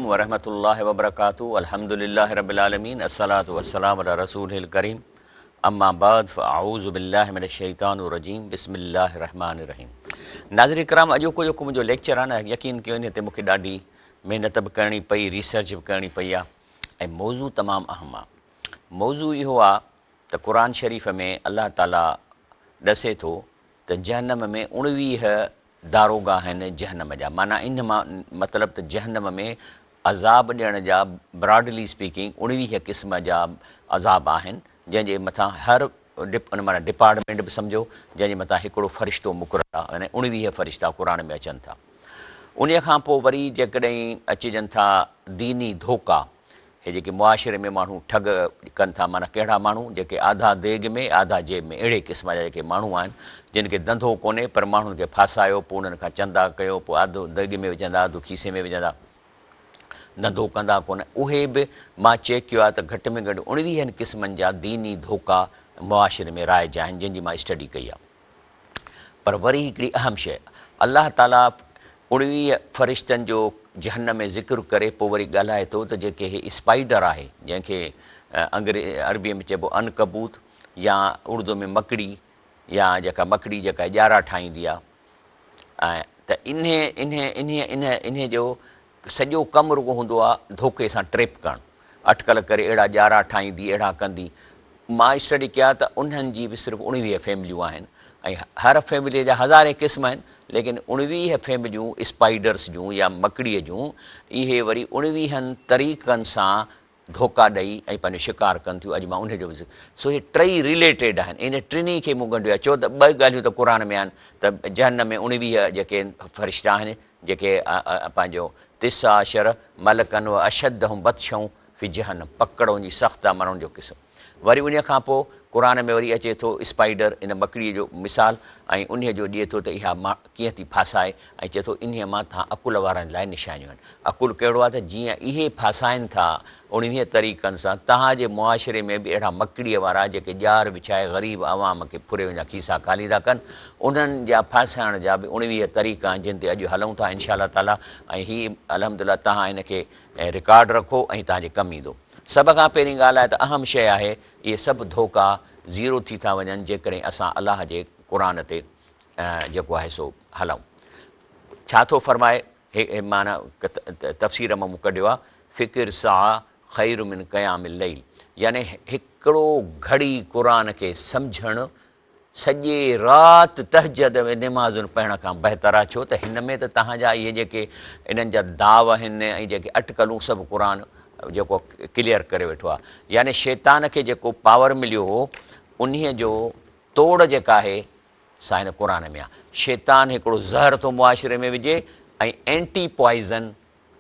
वरहमतुल्लाहि वबरकातुहू अल्हम्दुलिल्लाहि रब्बिल आलमीन अस्सलातु वस्सलामु अला रसूलिल करीम अम्मा बाद फ़अऊज़ु बिल्लाहि मिनश शैतानिर रजीम बिस्मिल्लाहिर रहमानिर रहीम। नाज़रीन किराम, अॼोको जेको मुंहिंजो लेक्चर आहे न, यकीन कयो इन ते मूंखे ॾाढी महिनत बि करणी पई, रिसर्च बि करणी पई आहे ऐं मौज़ू तमामु अहम आहे। मौज़ू इहो आहे त क़ुरान शरीफ़ में अल्लाह ताला ॾसे थो त जहन्नम में 19 दारोगा आहिनि जहन्नम जा। माना इन मां मतिलबु त जहन्नम में अज़ाब ॾियण जा ब्रॉडली स्पीकिंग 19 क़िस्म जा अज़ाब आहिनि, जंहिंजे मथां हर माना डिपार्टमेंट बि सम्झो जंहिंजे मथां हिकिड़ो फ़रिश्तो मुक़ररु आहे, यानी 19 फ़रिश्ता क़ुरान में अचनि था। उन खां पोइ वरी जेकॾहिं अचिजनि था दीनी धोखा, हे जेके मुआशिरे में माण्हू ठग कनि था, माना कहिड़ा माण्हू जेके आधा देग में आधा जेब में, अहिड़े क़िस्म जा जेके माण्हू आहिनि जिन खे धंधो कोन्हे पर माण्हुनि खे फासायो, पोइ उन्हनि खां चंदा कयो, पोइ आधो देग में विझंदा आधो खीसे में विझंदा, धंधो कंदा कोन, उहे बि मां चेक कयो आहे त घटि में घटि 19 क़िस्मनि जा दीनी धोखा मुआशिरे में राइज आहिनि, जंहिंजी मां स्टडी कई आहे। पर वरी हिकिड़ी अहम शइ, अलाह ताला 19 फ़रिश्तनि जो जहन्नम में ज़िक्र करे पोइ वरी ॻाल्हाए थो त जेके हे स्पाइडर आहे, जंहिंखे अरबीअ में चइबो अनकबूत या उर्दू में मकड़ी, या जेका मकड़ी जेका ॼारा ठाहींदी आहे, ऐं त इन जो सॼो कमु रुॻो हूंदो आहे धोखे सां ट्रेप करणु, अटकल करे अहिड़ा ॼारा ठाहींदी, अहिड़ा कंदी। मां स्टडी कया त उन्हनि जी बि सिर्फ़ु 19 फैमिलियूं आहिनि ऐं हर फैमिलीअ जा हज़ारे क़िस्म आहिनि, लेकिन 19 फैमिलियूं स्पाइडर्स जूं या मकड़ीअ जूं, इहे वरी 19 तरीक़नि सां धोखा ॾेई ऐं पंहिंजो शिकार कनि थियूं। अॼु मां उनजो बि सो इहे टई रिलेटेड आहिनि, इन टिनी खे मूं ॻंढियो आहे। छो त 2 ॻाल्हियूं त क़ुर में आहिनि त जहन्नम में 19 जेके फ़रिश्ता आहिनि जेके पंहिंजो 19 मलकनि व अशदहुम बतशऊं फ़ी जहन्नम, पकड़ उनजी सख़्तु आहे माण्हुनि जो क़िस्म। वरी उन खां पोइ क़ुर में वरी अचे थो स्पाइडर, इन मकड़ीअ जो मिसाल, ऐं उन जो ॾिए थो त इहा कीअं थी फासाए, ऐं चए थो इन मां तव्हां अकुल वारनि लाइ निशानियूं आहिनि। अकुल कहिड़ो आहे त जीअं इहे फासाइनि था 19 तरीक़नि सां, तव्हांजे मुआशिरे में बि अहिड़ा मकड़ीअ वारा जेके ॼार विछाए ग़रीब आवाम खे फुरे वञा खीसा ख़ाली था कनि, उन्हनि जा फासाइण जा बि 19 तरीक़ा आहिनि जिन ते अॼु हलूं था इंशा अल्लाह ताला। ऐं हीअ अल्हम्दुलिल्लाह तव्हां इन खे रिकॉर्ड रखो ऐं तव्हांजे कमु ईंदो। सभ खां पहिरीं ॻाल्हि आहे त अहम शइ आहे, इहे सभु धोखा ज़ीरो थी था वञनि जेकॾहिं असां अलाह जे क़ुर ते जेको आहे सो हलूं। छा थो फरमाए, हे माना तफ़सीर मां मूं कढियो आहे, फ़िक्र सा ख़ैरु मिन क़यामिल लैल, यानी हिकिड़ो घड़ी क़ुर खे सम्झणु सॼे राति तहजद में निमाज़ुनि पढ़ण खां बहितर आहे। छो त हिन में त तव्हांजा इहे जेके इन्हनि जा दाव आहिनि ऐं जेके अटकलूं सभु क़ुर जेको क्लियर करे वेठो आहे। यानी शैतान खे जेको पावर मिलियो हो उन जो तोड़ जेका आहे सा हिन क़ुर में आहे। शैतान हिकिड़ो ज़हर थो मुआशिरे में विझे ऐं एंटी पॉइज़न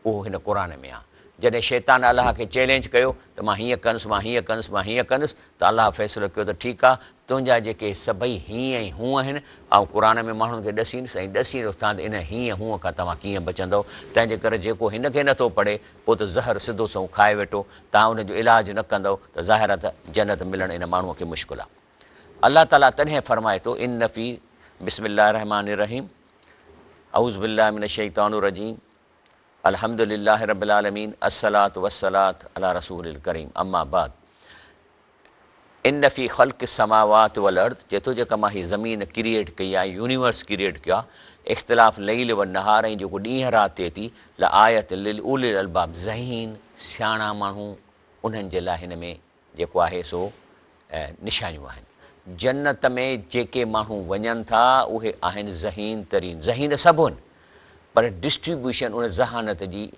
उहो हिन क़ुर में आहे। जॾहिं शैतान अलाह खे चैलेंज कयो त मां हीअं कंदुसि, मां हीअं कंदुसि, मां हीअं कंदुसि, त अलाह फ़ैसिलो कयो त ठीकु आहे, तुंहिंजा जेके सभई हीअं ऐं हूअं आहिनि, ऐं क़ुर में माण्हुनि खे ॾसींदुसि ऐं ॾसींदुसि तव्हां त इन हीअं हूअं खां तव्हां कीअं बचंदव। तंहिंजे करे जेको हिन खे नथो पढ़े पोइ त ज़हर सिधो सो खाए वेठो, तव्हां उनजो इलाजु न कंदव त ज़ाहिर आहे त जन्नत मिलणु इन माण्हूअ खे मुश्किल आहे। अलाह ताला तॾहिं फरमाए थो, इन फ़ी बिस्मिल्लाहिर रहमानिर रहीम अऊज़ु बिल्लाहि मिनश शैतानिर रजीम अल्हम्दुलिल्लाहि रब्बिल आलमीन अस्सलातु वस्सलातु अला रसूलिल करीम अम्मा बाद। इन फ़ी ख़ल्क़ि समावाति वल अर्द, चए थो जेका मां हीअ ज़मीन क्रिएट कई आहे, यूनिवर्स क्रिएट कयो आहे, इख़्तिलाफ़ लैल व नहार, ऐं जेको ॾींहुं राति थिए थी, ल आयत लिल उलिल अलबाब, ज़हीन सियाणा माण्हू उन्हनि जे लाइ हिन में जेको आहे सो निशानियूं आहिनि। जन्नत में जेके माण्हू वञनि था उहे आहिनि ज़हीन तरीन, ज़हीन सभु आहिनि पर डिस्ट्रीब्यूशन उन ज़हानत जी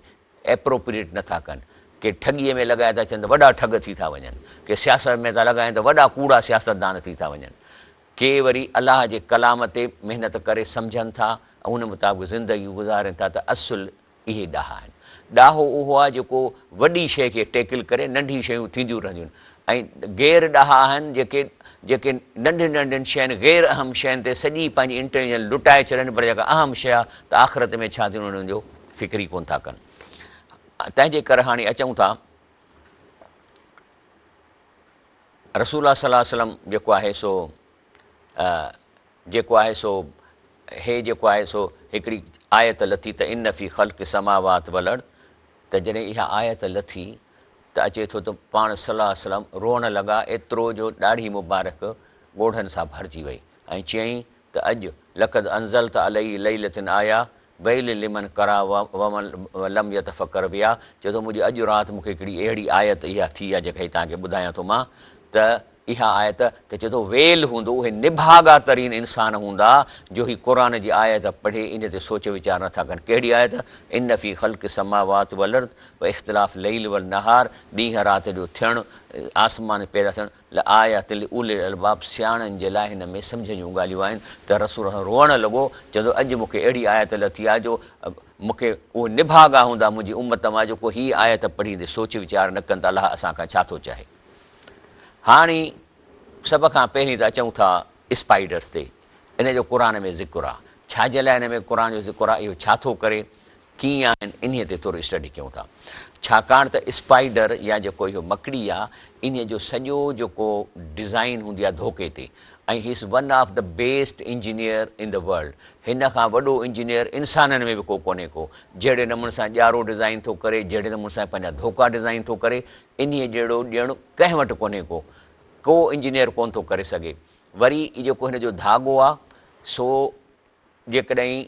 एप्रोप्रिएट नथा कनि। के ठॻीअ में लॻाए था अचनि त वॾा ठग थी था वञनि, के सियासत में था लॻाइनि त वॾा कूड़ा सियासतदान थी था वञनि, के वरी अलाह जे कलाम ते महिनत करे सम्झनि था ऐं उन मुताबिक़ ज़िंदगी गुज़ारनि था। त असुलु इहे ॾाहा आहिनि। ॾाहो उहो आहे जेको वॾी शइ खे टेकिल करे नंढी शयूं थींदियूं रहंदियूं आहिनि, ऐं गैर ॾाहा आहिनि जेके नंढियुनि नंढियुनि शयुनि गैर अहम शयुनि ते सॼी पंहिंजी इंटेलिजेंस लुटाए छॾनि, पर जेका अहम शइ आहे त आख़िरत में छा थींदो उन्हनि जो फ़िक्र ई कोन था कनि। तंहिंजे करे हाणे अचूं था रसूल सल्लल्लाहु अलैहि वसल्लम जेको आहे सो हे जेको आहे सो हिकिड़ी आयत लथी त इन फ़ी ख़ल्क़ि समावाति वल अर्द त जॾहिं इहा आयत लथी त अचे थो त पाण सलाहु सलाम रोअण लॻा, एतिरो जो ॾाढी मुबारक ॻोढ़नि सां भरिजी वई ऐं चयईं त अॼु लक़द अंज़ल त अलई लैलतिन आया वैल लिमन करा वमन लम यतफ़कर बिहा। चए थो मुंहिंजी अॼु राति मूंखे हिकिड़ी अहिड़ी आयत इहा थी आहे जेका तव्हांखे ॿुधायां थो मां, त इहा आयत त चए थो वेल हूंदो, उहे निभागा तरीन इंसान हूंदा जो ही क़ुर जी आयत पढ़े इन ते सोच वीचार नथा कनि। कहिड़ी आयत? इन फी ख़ल्क़ समावात वल अर्द व इख़्तिलाफ़ लैल वल नहार, ॾींहं राति जो थियणु, आसमान पैदा थियणु, आयातिल उलिल अलबाब, सियाणनि जे लाइ हिन में सम्झ जूं ॻाल्हियूं आहिनि। त रसूल रोअणु लॻो, चवंदो अॼु मूंखे अहिड़ी आयत लथी आहे जो मूंखे उहे निभागा हूंदा मुंहिंजी उम्मत मां जेको हीअ आयत पढ़ींदे सोच वीचार न कनि त अलाह असां खां छा थो चाहे। हाणे सभ खां पहिरीं त अचूं था स्पाइडर्स ते। इन जो क़ुर में ज़िक्र आहे, छाजे लाइ हिन में क़ुर जो ज़िक्र आहे, इहो छा थो करे, कीअं आहिनि, इन ते थोरो स्टडी कयूं था। छाकाणि त स्पाइडर या जेको इहो मकड़ी आहे, इन जो सॼो जेको डिज़ाइन हूंदी आहे धोखे ते, ऐं he is one of the best engineer in the world. हिन खां वॾो इंजीनियर इंसाननि में बि कोन्हे को। जहिड़े नमूने सां ॼारो डिज़ाइन थो करे, जहिड़े नमूने सां पंहिंजा धोखा डिज़ाइन थो करे, इन्हीअ जहिड़ो ॼणु कंहिं वटि कोन्हे को इंजीनियर कोन थो करे सघे। वरी जेको हिन जो धाॻो आहे सो जेकॾहिं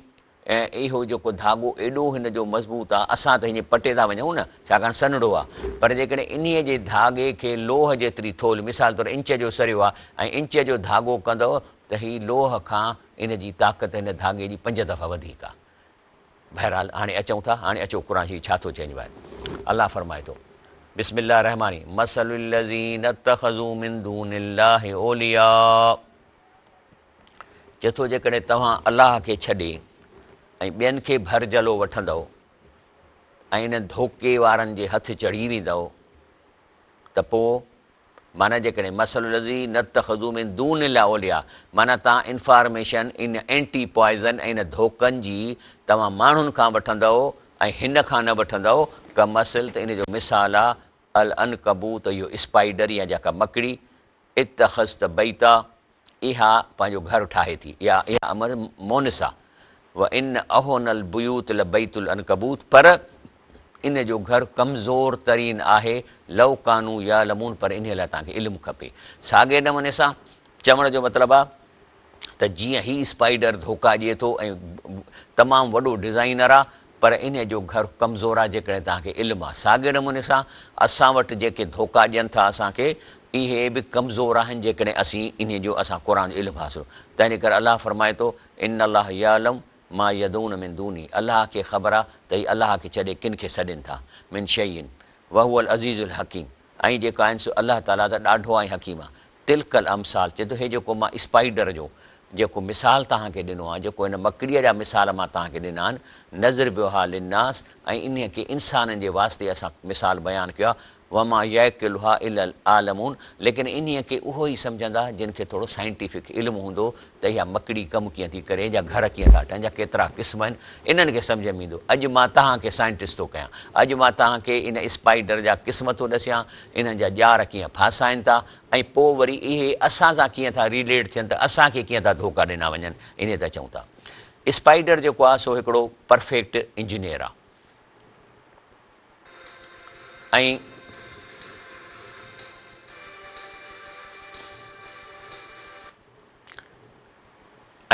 इहो जेको धाॻो एॾो हिन जो मज़बूत आहे, असां त हीअं पटे था वञूं न, छाकाणि सन्हड़ो आहे, पर जेकॾहिं इन्हीअ जे धाॻे खे लोह जेतिरी थोल, मिसाल तौरु इंच जो सरियो आहे ऐं इंच जो धाॻो कंदव त हीअ लोह खां इन जी ताक़त हिन धाॻे जी 5 दफ़ा वधीक आहे। बहरहाल हाणे अचूं था, हाणे अचो क़ुर जी छा थो चइजो आहे। अलाह फरमाए थो बिस्मिल्लाह रहमानी मसलुल लज़ीन इत्तख़ज़ू मिन दूनिल्लाहि औलिया। चए थो जेकॾहिं तव्हां अलाह खे छॾे ऐं ॿियनि खे भरजलो वठंदव ऐं इन धोखे वारनि जे हथु चढ़ी वेंदव त पोइ माना जेकॾहिं मसलुल लज़ीन इत्तख़ज़ू मिन दूनिल्लाहि औलिया, माना तव्हां इंफॉर्मेशन इन एंटी पॉइज़न ऐं इन धोखनि जी तव्हां माण्हुनि खां वठंदव ऐं हिन खां न वठंदव का मसल, त इन जो मिसाल आहे अल अनकबूत, इहो स्पाइडर या जेका मकड़ी, इत्तख़ज़्त बैता, इहा पंहिंजो घर ठाहे थी, इहा अमर मोनिस आहे। व इन अहोनल बुयूत ल बैतुल अनकबूत, पर इन जो घर कमज़ोर तरीन आहे, लव कानू या लमून, पर इन लाइ तव्हांखे इल्मु खपे। साॻे नमूने सां चवण जो मतिलबु आहे त जीअं ही स्पाइडर धोखा ॾिए थो ऐं तमामु वॾो डिज़ाइनर आहे, पर इन जो घर कमज़ोर आहे जेकॾहिं तव्हांखे इल्मु आहे। साॻे नमूने सां असां वटि जेके धोखा ॾियनि था असांखे, इहे बि कमज़ोर आहिनि जेकॾहिं असीं इन जो असां क़ुर जो इल्मु हासिलु। तंहिंजे करे अलाह फरमाए थो इन अलाह यालम मां यदून मिन दूनी, अलाह खे ख़बर आहे त हीअ अलाह खे छॾे किन खे सॾनि था। मिन शैइन वहुअल अज़ीज़ुल हकीम, ऐं जेका आहिनि सो अलाह ताला त ॾाढो ऐं हकीम आहे। तिलकल अमसाल, चए थो हे जेको मां स्पाइडर जो जेको मिसाल तव्हांखे ॾिनो आहे, जेको हिन मकड़ीअ जा मिसाल मां तव्हांखे ॾिना आहिनि, नज़र बियो हा लिन्नास, ऐं इन खे इंसाननि जे वास्ते असां मिसाल बयानु कयो आहे। वमा यअक़िलुहा इल्लल आलमून, लेकिन इन खे उहो ई सम्झंदा जिन खे थोरो साइंटिफिक इल्मु हूंदो त इहा मकड़ी कमु कीअं थी करे, या घर कीअं था ठहनि, या केतिरा क़िस्म आहिनि, इन्हनि खे सम्झ में ईंदो। अॼु मां तव्हांखे साइंटिस्ट थो कयां, अॼु मां तव्हांखे इन स्पाइडर जा क़िस्म थो ॾसियां, इन्हनि जा ॼार कीअं फासाइनि था, ऐं पोइ वरी इहे असां सां कीअं था रिलेट थियनि, त असांखे कीअं था धोखा ॾिना वञनि, इन ते अचूं था। स्पाइडर जेको आहे सो हिकिड़ो परफेक्ट इंजीनियर आहे, ऐं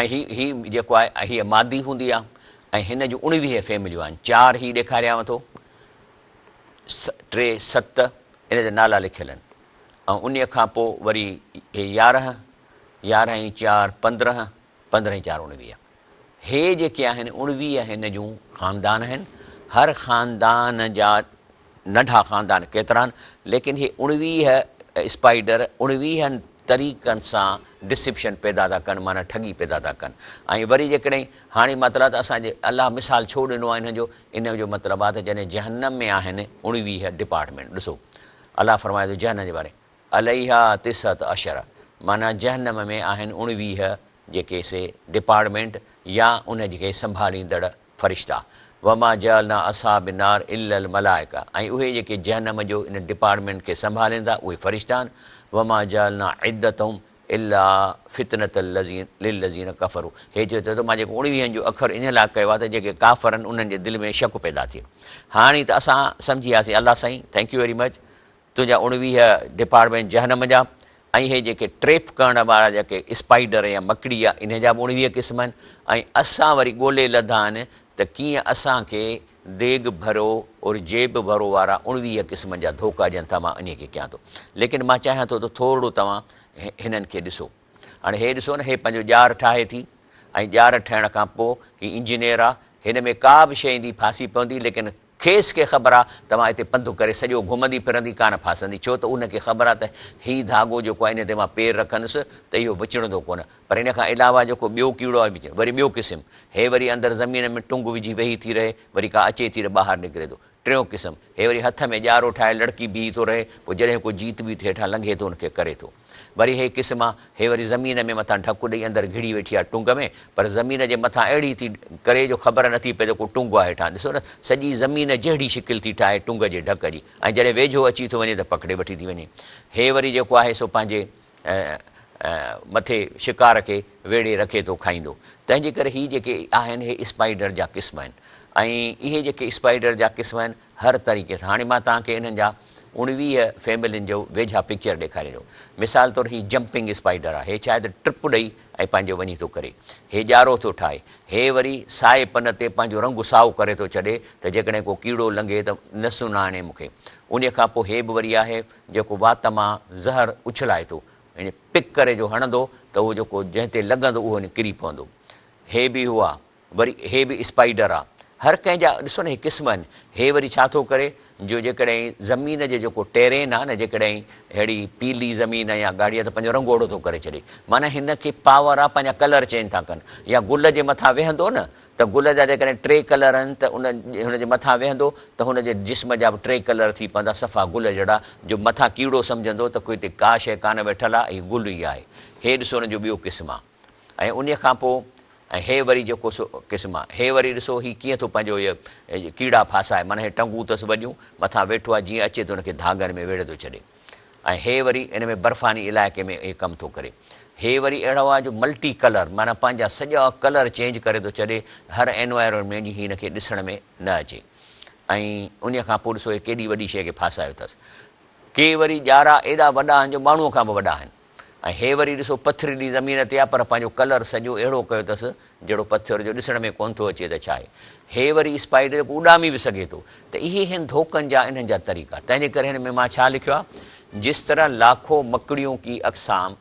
ही जेको आहे हीअ मादी हूंदी आहे, ऐं हिन जूं 19 फैमिलियूं आहिनि। 4 ही ॾेखारियांव थो, 3, 7 इन जा नाला लिखियल आहिनि, ऐं उन खां पोइ वरी हे 11, 11 ऐं 4 15, 15 ऐं 4 19। हे जेके आहिनि 19 हिन जूं ख़ानदान आहिनि। हर ख़ानदान जा नंढा ख़ानदान केतिरा आहिनि, लेकिन हे 19 स्पाइडर 19 तरीक़नि सां डिसिप्शन पैदा था कनि, माना ठगी पैदा था कनि। ऐं वरी जेकॾहिं हाणे मतिलबु त असांजे अलाह मिसाल छो ॾिनो आहे हिन जो, इन जो मतिलबु आहे त जॾहिं जहन्नम में आहिनि 19 डिपार्टमेंट। ॾिसो अलाह फरमाए थो जहन्नम जे बारे अलैहा तिसअत अशर, माना जहन्नम में आहिनि 19 जेके से डिपार्टमेंट या उन खे संभालींदड़ फ़रिश्ता। वमा जअलना असहाब नार इल्लल मलाइका, ऐं उहे जेके जहन्नम जो इन डिपार्टमेंट खे संभालींदा उहे फ़रिश्ता आहिनि। वमा जअलना इद्दतहुम इला फितनत लिल्लज़ीन कफ़रू। हे चए थो त मां जेको 19 जो अखर इन लाइ कयो आहे त जेके काफ़र आहिनि उन्हनि जे दिलि में शक पैदा थिए। हाणे त असां सम्झी वियासीं, अलाह साईं थैंक यू वेरी मच, तुंहिंजा 19 डिपार्टमेंट जहनम जा, ऐं हे जेके ट्रेप करण वारा जेके स्पाइडर या मकड़ी आहे इन जा बि 19 क़िस्म आहिनि। ऐं असां वरी ॻोल्हे लधा आहिनि त कीअं असांखे देग भरो और जेब भरो वारा 19 क़िस्मनि जा धोखा ॾियनि था। मां इन खे कयां थो, लेकिन मां चाहियां थो त थोरो तव्हां हिननि खे ॾिसो। हाणे हे ॾिसो न, हे पंहिंजो ॼार ठाहे थी, ऐं ॼार ठहिण खां पोइ हीउ इंजीनियर आहे, हिन में का बि शइ ईंदी फासी पवंदी, लेकिन खेसि खे ख़बर आहे तव्हां हिते पंधु करे सॼो घुमंदी फिरंदी कान फासंदी, छो त उनखे ख़बर आहे त हीउ धाॻो जेको आहे इन ते मां पेर रखंदुसि त इहो विचिणंदो कोन। पर इन खां अलावा जेको ॿियो कीड़ो आहे, वरी ॿियो क़िस्म, हे वरी अंदरि ज़मीन में टुंग विझी वेही थी रहे, वरी का अचे थी त ॿाहिरि निकिरे थो। टियों क़िस्म, हे वरी हथ में ॼारो ठाहे लड़की बीही थो रहे, पोइ जॾहिं को जीत बि हेठां लंघे थो उनखे करे थो। वरी हे क़िस्म आहे, हे वरी ज़मीन में मथां ढकु ॾेई अंदरि घिड़ी वेठी आहे टुंग में, पर ज़मीन जे मथां अहिड़ी थी करे जो ख़बर नथी पए त को टुंग आहे हेठां। ॾिसो न, सॼी ज़मीन जहिड़ी शिकिल थी ठाहे टुंग जे ढक जी, ऐं जॾहिं वेझो अची थो वञे त पकिड़े वठी थी वञे। हे वरी जेको आहे सो पंहिंजे मथे शिकार खे वेड़े रखे थो खाईंदो। तंहिंजे करे हीअ जेके आहिनि हे स्पाइडर जा क़िस्म आहिनि, ऐं इहे जेके स्पाइडर जा क़िस्म आहिनि हर तरीक़े सां। हाणे मां तव्हांखे इन्हनि जा 19 फैमिलियुनि जो वेझा पिक्चर ॾेखारियो। मिसाल तौरु हीउ जंपिंग स्पाइडर आहे, हे शायदि ट्रिप ॾेई ऐं पंहिंजो वञी थो करे, हे ॼारो थो ठाहे, हे वरी साए पन ते पंहिंजो रंग साओ करे थो छॾे त जेकॾहिं को कीड़ो लंघे त नसु न आणे मूंखे। उन खां पोइ हे बि वरी आहे जेको वात मां ज़हर उछलाए थो, इन पिक करे जो हणंदो त उहो जेको जंहिं ते लॻंदो उहो किरी पवंदो। हे बि हुआ, वरी हे बि स्पाइडर आहे। हर कंहिंजा ॾिसो न हे क़िस्म आहिनि। हे वरी छा थो करे जो जेकॾहिं ज़मीन जो जेको टेरेन आहे न, जेकॾहिं अहिड़ी पीली ज़मीन या गाड़ी आहे त पंहिंजो रंग ओड़ो थो करे छॾे, माना हिन खे पावर आहे, पंहिंजा कलर चेंज था कनि। या गुल जे मथां वेहंदो न त गुल जा जेकॾहिं 3 कलर आहिनि त हुनजे मथां वेहंदो त हुनजे जिस्म जा बि 3 कलर थी पवंदा, सफ़ा गुल जहिड़ा, जो मथां कीड़ो सम्झंदो त कोई हिते का शइ कान वेठल आहे, हीउ गुल ई आहे। हे ॾिसो हुनजो ॿियो क़िस्म आहे। ऐं उन खां पोइ ऐं हे वरी जेको क़िस्म आहे, हे वरी ॾिसो हीउ कीअं थो पंहिंजो इहे कीड़ा फासाए, माना हे टंगू अथसि वॾियूं, मथां वेठो आहे, जीअं अचे थो हुनखे धागनि में वेड़े थो छॾे। ऐं हे वरी इन में बर्फ़ानी इलाइक़े में इहे कमु थो करे। हे वरी अहिड़ो आहे जो मल्टी कलर, माना पंहिंजा सॼा कलर चेंज करे थो छॾे, हर एनवायरमेंट जी हिन खे ॾिसण में न अचे। ऐं उन खां पोइ ॾिसो हे केॾी वॾी शइ खे फासायो अथसि। के वरी ॼारा एॾा वॾा आहिनि जो माण्हूअ खां बि वॾा आहिनि। ऐं हे वरी ॾिसो पथरीली ज़मीन ते आहे, पर पंहिंजो कलर सॼो अहिड़ो कयो अथसि जहिड़ो पथर जो ॾिसण में कोन थो अचे त छा आहे। हे वरी स्पाइडर जेको उॾामी बि सघे थो। त इहे आहिनि धोखनि जा इन्हनि जा तरीक़ा। तंहिंजे करे हिन में मां छा लिखियो आहे, जिस तरह लाखों मकड़ियों की अक़साम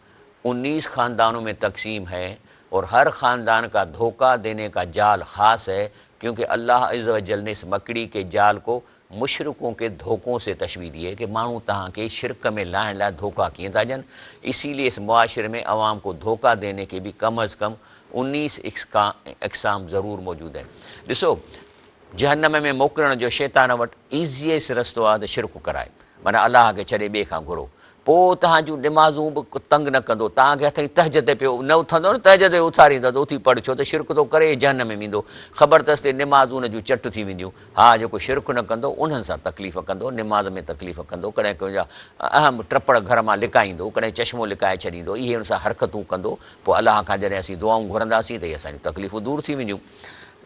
19 ख़ानदानों में तक़सीम है और हर ख़ानदान का धोखा देने का जाल ख़ास है, क्योंकि अल्लाह अज़्ज़ व जल ने इस मकड़ी के जाल को मुशरिकों के धोखों से तशबीह दी है कि मानू तहाँ के शिरक में लाने ला धोखा किए था जन। इसीलिए इस मुआशरे में अवाम को धोखा देने के भी कम अज़ कम 19 अक़साम ज़रूर मौजूद है। ॾिसो, जहन्नम में मोकिलण जो शैतान वटि ईज़ीएस्ट रस्तो आहे त शिरक कराए, माना अलाह खे छॾे ॿिए खां घुरो। पोइ तव्हांजूं दिमाग़ूं बि तंग न कंदो, तव्हांखे हथ तहजद पियो न उथंदो न, तहजद उथारींदो त उथी पढ़, छो त शिरक थो करे जहन्नम में वेंदो। ख़बर अथसि त निमाज़ूं उनजूं चट थी वेंदियूं। हा, जेको शिरक न कंदो उन्हनि सां तकलीफ़ कंदो, निमाज़ में तकलीफ़ कंदो, कॾहिं कंहिंजा अहम ट्रपड़ घर मां लिकाईंदो, कॾहिं चश्मो लिकाए छॾींदो, इहे हुन सां हरकतूं कंदो। पोइ अलाह खां जॾहिं असीं दुआऊं घुरंदासीं त इहे असांजूं तकलीफ़ूं दूर थी वेंदियूं।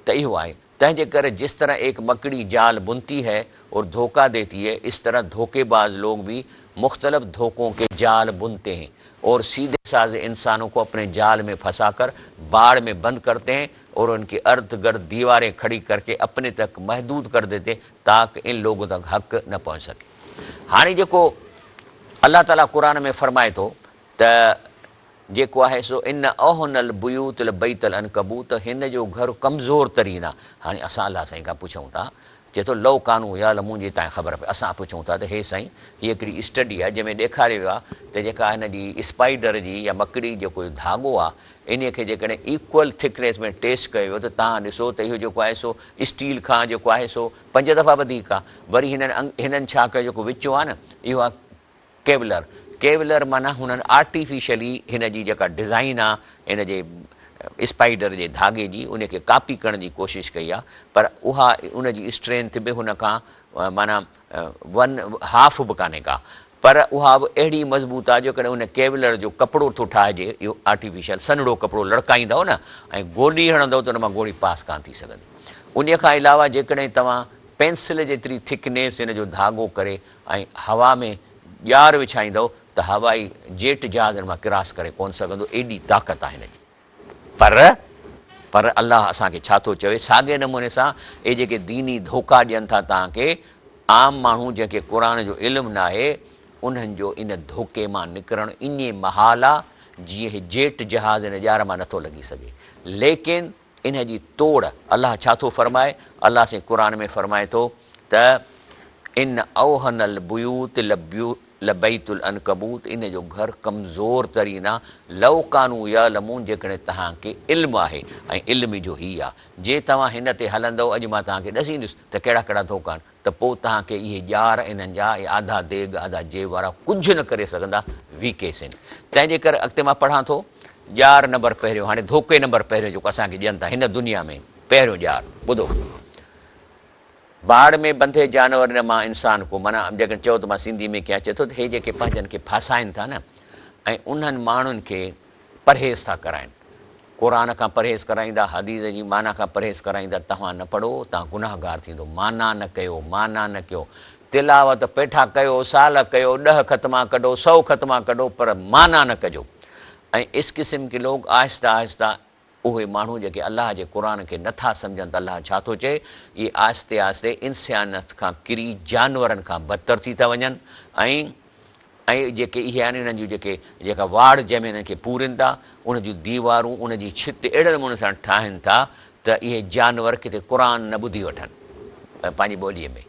त इहो आहे। तंहिंजे करे जिस तरह एक मकड़ी जाल बुनती है और धोखा देती है, इस तरह धोखेबाज लोग भी मुख्तलिफ धोखों के जाल बुनते हैं और सीधे साधे इंसानों को अपने जाल में फंसाकर बाड़ में बंद करते हैं और उनके अर्द गिर्द दीवारें खड़ी करके अपने तक महदूद कर देते हैं ताकि इन लोगों तक हक़ न पहुंच सके। हाणे जेको अल्लाह ताला कुरान में फरमाए थो त जेको आहे सो इन ओहनल बुयूत बैतल अनकबूत, हिन जो घर कमज़ोर तरीन आहे। हाणे असां अलाह साईं खां पुछूं था, चए थो लव कानू या लमूं जी तव्हांखे ख़बर पए, असां पुछूं था त हे साईं हीअ हिकिड़ी स्टडी आहे जंहिंमें ॾेखारियो वियो आहे त जेका हिन जी स्पाइडर जी या मकड़ी जेको धाॻो आहे, इन खे जेकॾहिं इक्वल थिकनेस में टेस्ट कयो वियो त तव्हां ॾिसो त इहो जेको आहे सो स्टील खां जेको आहे सो 5 दफ़ा वधीक आहे। वरी हिननि छा कयो, जेको विचो आहे न, इहो आहे केवलर। केवलर माना हुननि आर्टिफिशियली हिन जी जेका डिज़ाइन आहे इन जे स्पाइडर जे धागे जी, उनखे कॉपी करण जी कोशिशि कई आहे, पर उहा उन जी स्ट्रेंथ बि हुन खां माना 1/2 बि कान्हे का। पर उहा बि अहिड़ी मज़बूत आहे जेकॾहिं उन केवलर जो कपिड़ो थो ठाहिजे, इहो आर्टिफिशियल सन्हड़ो कपिड़ो लड़काईंदव न ऐं गोली हणंदव त उन मां गोली पास कान थी सघंदी। उन खां अलावा जेकॾहिं तव्हां पेंसिल जेतिरी थिकनेस हिन जो धाॻो करे ऐं हवा में ॼार विछाईंदव त हवाई जेट जहाज़ हिन मां क्रॉस करे कोन सघंदो, एॾी ताक़त आहे हिनजी। पर अलाह असांखे छा थो चवे, साॻे नमूने सां इहे जेके दीनी धोखा ॾियनि था तव्हांखे, आम माण्हू जंहिंखे क़ुर जो इल्मु न आहे उन्हनि जो इन धोखे मां निकिरणु इन महाल आहे जीअं ही जेट जहाज़ हिन ॼार मां नथो लॻी सघे। लेकिन इन जी तोड़ अलाह छा थो फरमाए, अलाह से क़ुर में फरमाए थो त इन औहनल बुयूत लबैतुल अनकबूत, इन जो घर कमज़ोर तरीन आहे, लव कानू या लमून, जेकॾहिं तव्हांखे इल्मु आहे ऐं इल्म जो ही आहे। जे तव्हां हिन ते हलंदव, अॼु मां तव्हांखे ॾसींदुसि त कहिड़ा कहिड़ा धोखा आहिनि, त पोइ तव्हांखे इहे ॼार इन्हनि जा ऐं आधा देग आधा जेब वारा कुझु न करे सघंदा, वीकेस आहिनि। तंहिंजे करे अॻिते मां पढ़ां थो ॼार नंबर पहिरियों, हाणे धोखे नंबर पहिरियों जेको असांखे ॾियनि था हिन दुनिया में, पहिरियों ॼार ॿुधो, बाड़ में बंधे जानवर मां इंसान को, माना जेकॾहिं चओ त मां सिंधी में कीअं चए थो त हे जेके पंहिंजनि खे फासाइनि था न ऐं उन्हनि माण्हुनि खे परहेज़ था कराइनि, क़ुर खां परहेज़ कराईंदा, हदीस जी माना खां परहेज़ कराईंदा, तव्हां न पढ़ो तव्हां गुनाहगार थींदो, माना न कयो, माना न कयो, तिलावत पेठा कयो, साल कयो, 10 ख़तमा कढो, 100 ख़तमा कढो, पर माना न कजो। ऐं इस क़िस्म के लोग आहिस्ता आहिस्ता उहे माण्हू जेके अलाह जे क़ुर खे नथा सम्झनि त अलाह छा थो चए, इहे आहिस्ते आहिस्ते इंसानियत खां किरी जानवरनि खां बदतर थी था वञनि। ऐं जेके इहे आहिनि इन्हनि जूं जेका वाड़ जंहिंमें इन्हनि खे पूरनि था, उन जूं दीवारूं उन जी छित अहिड़े नमूने सां ठाहिनि था त इहे जानवर किथे क़ुर न ॿुधी वठनि, पंहिंजी ॿोलीअ में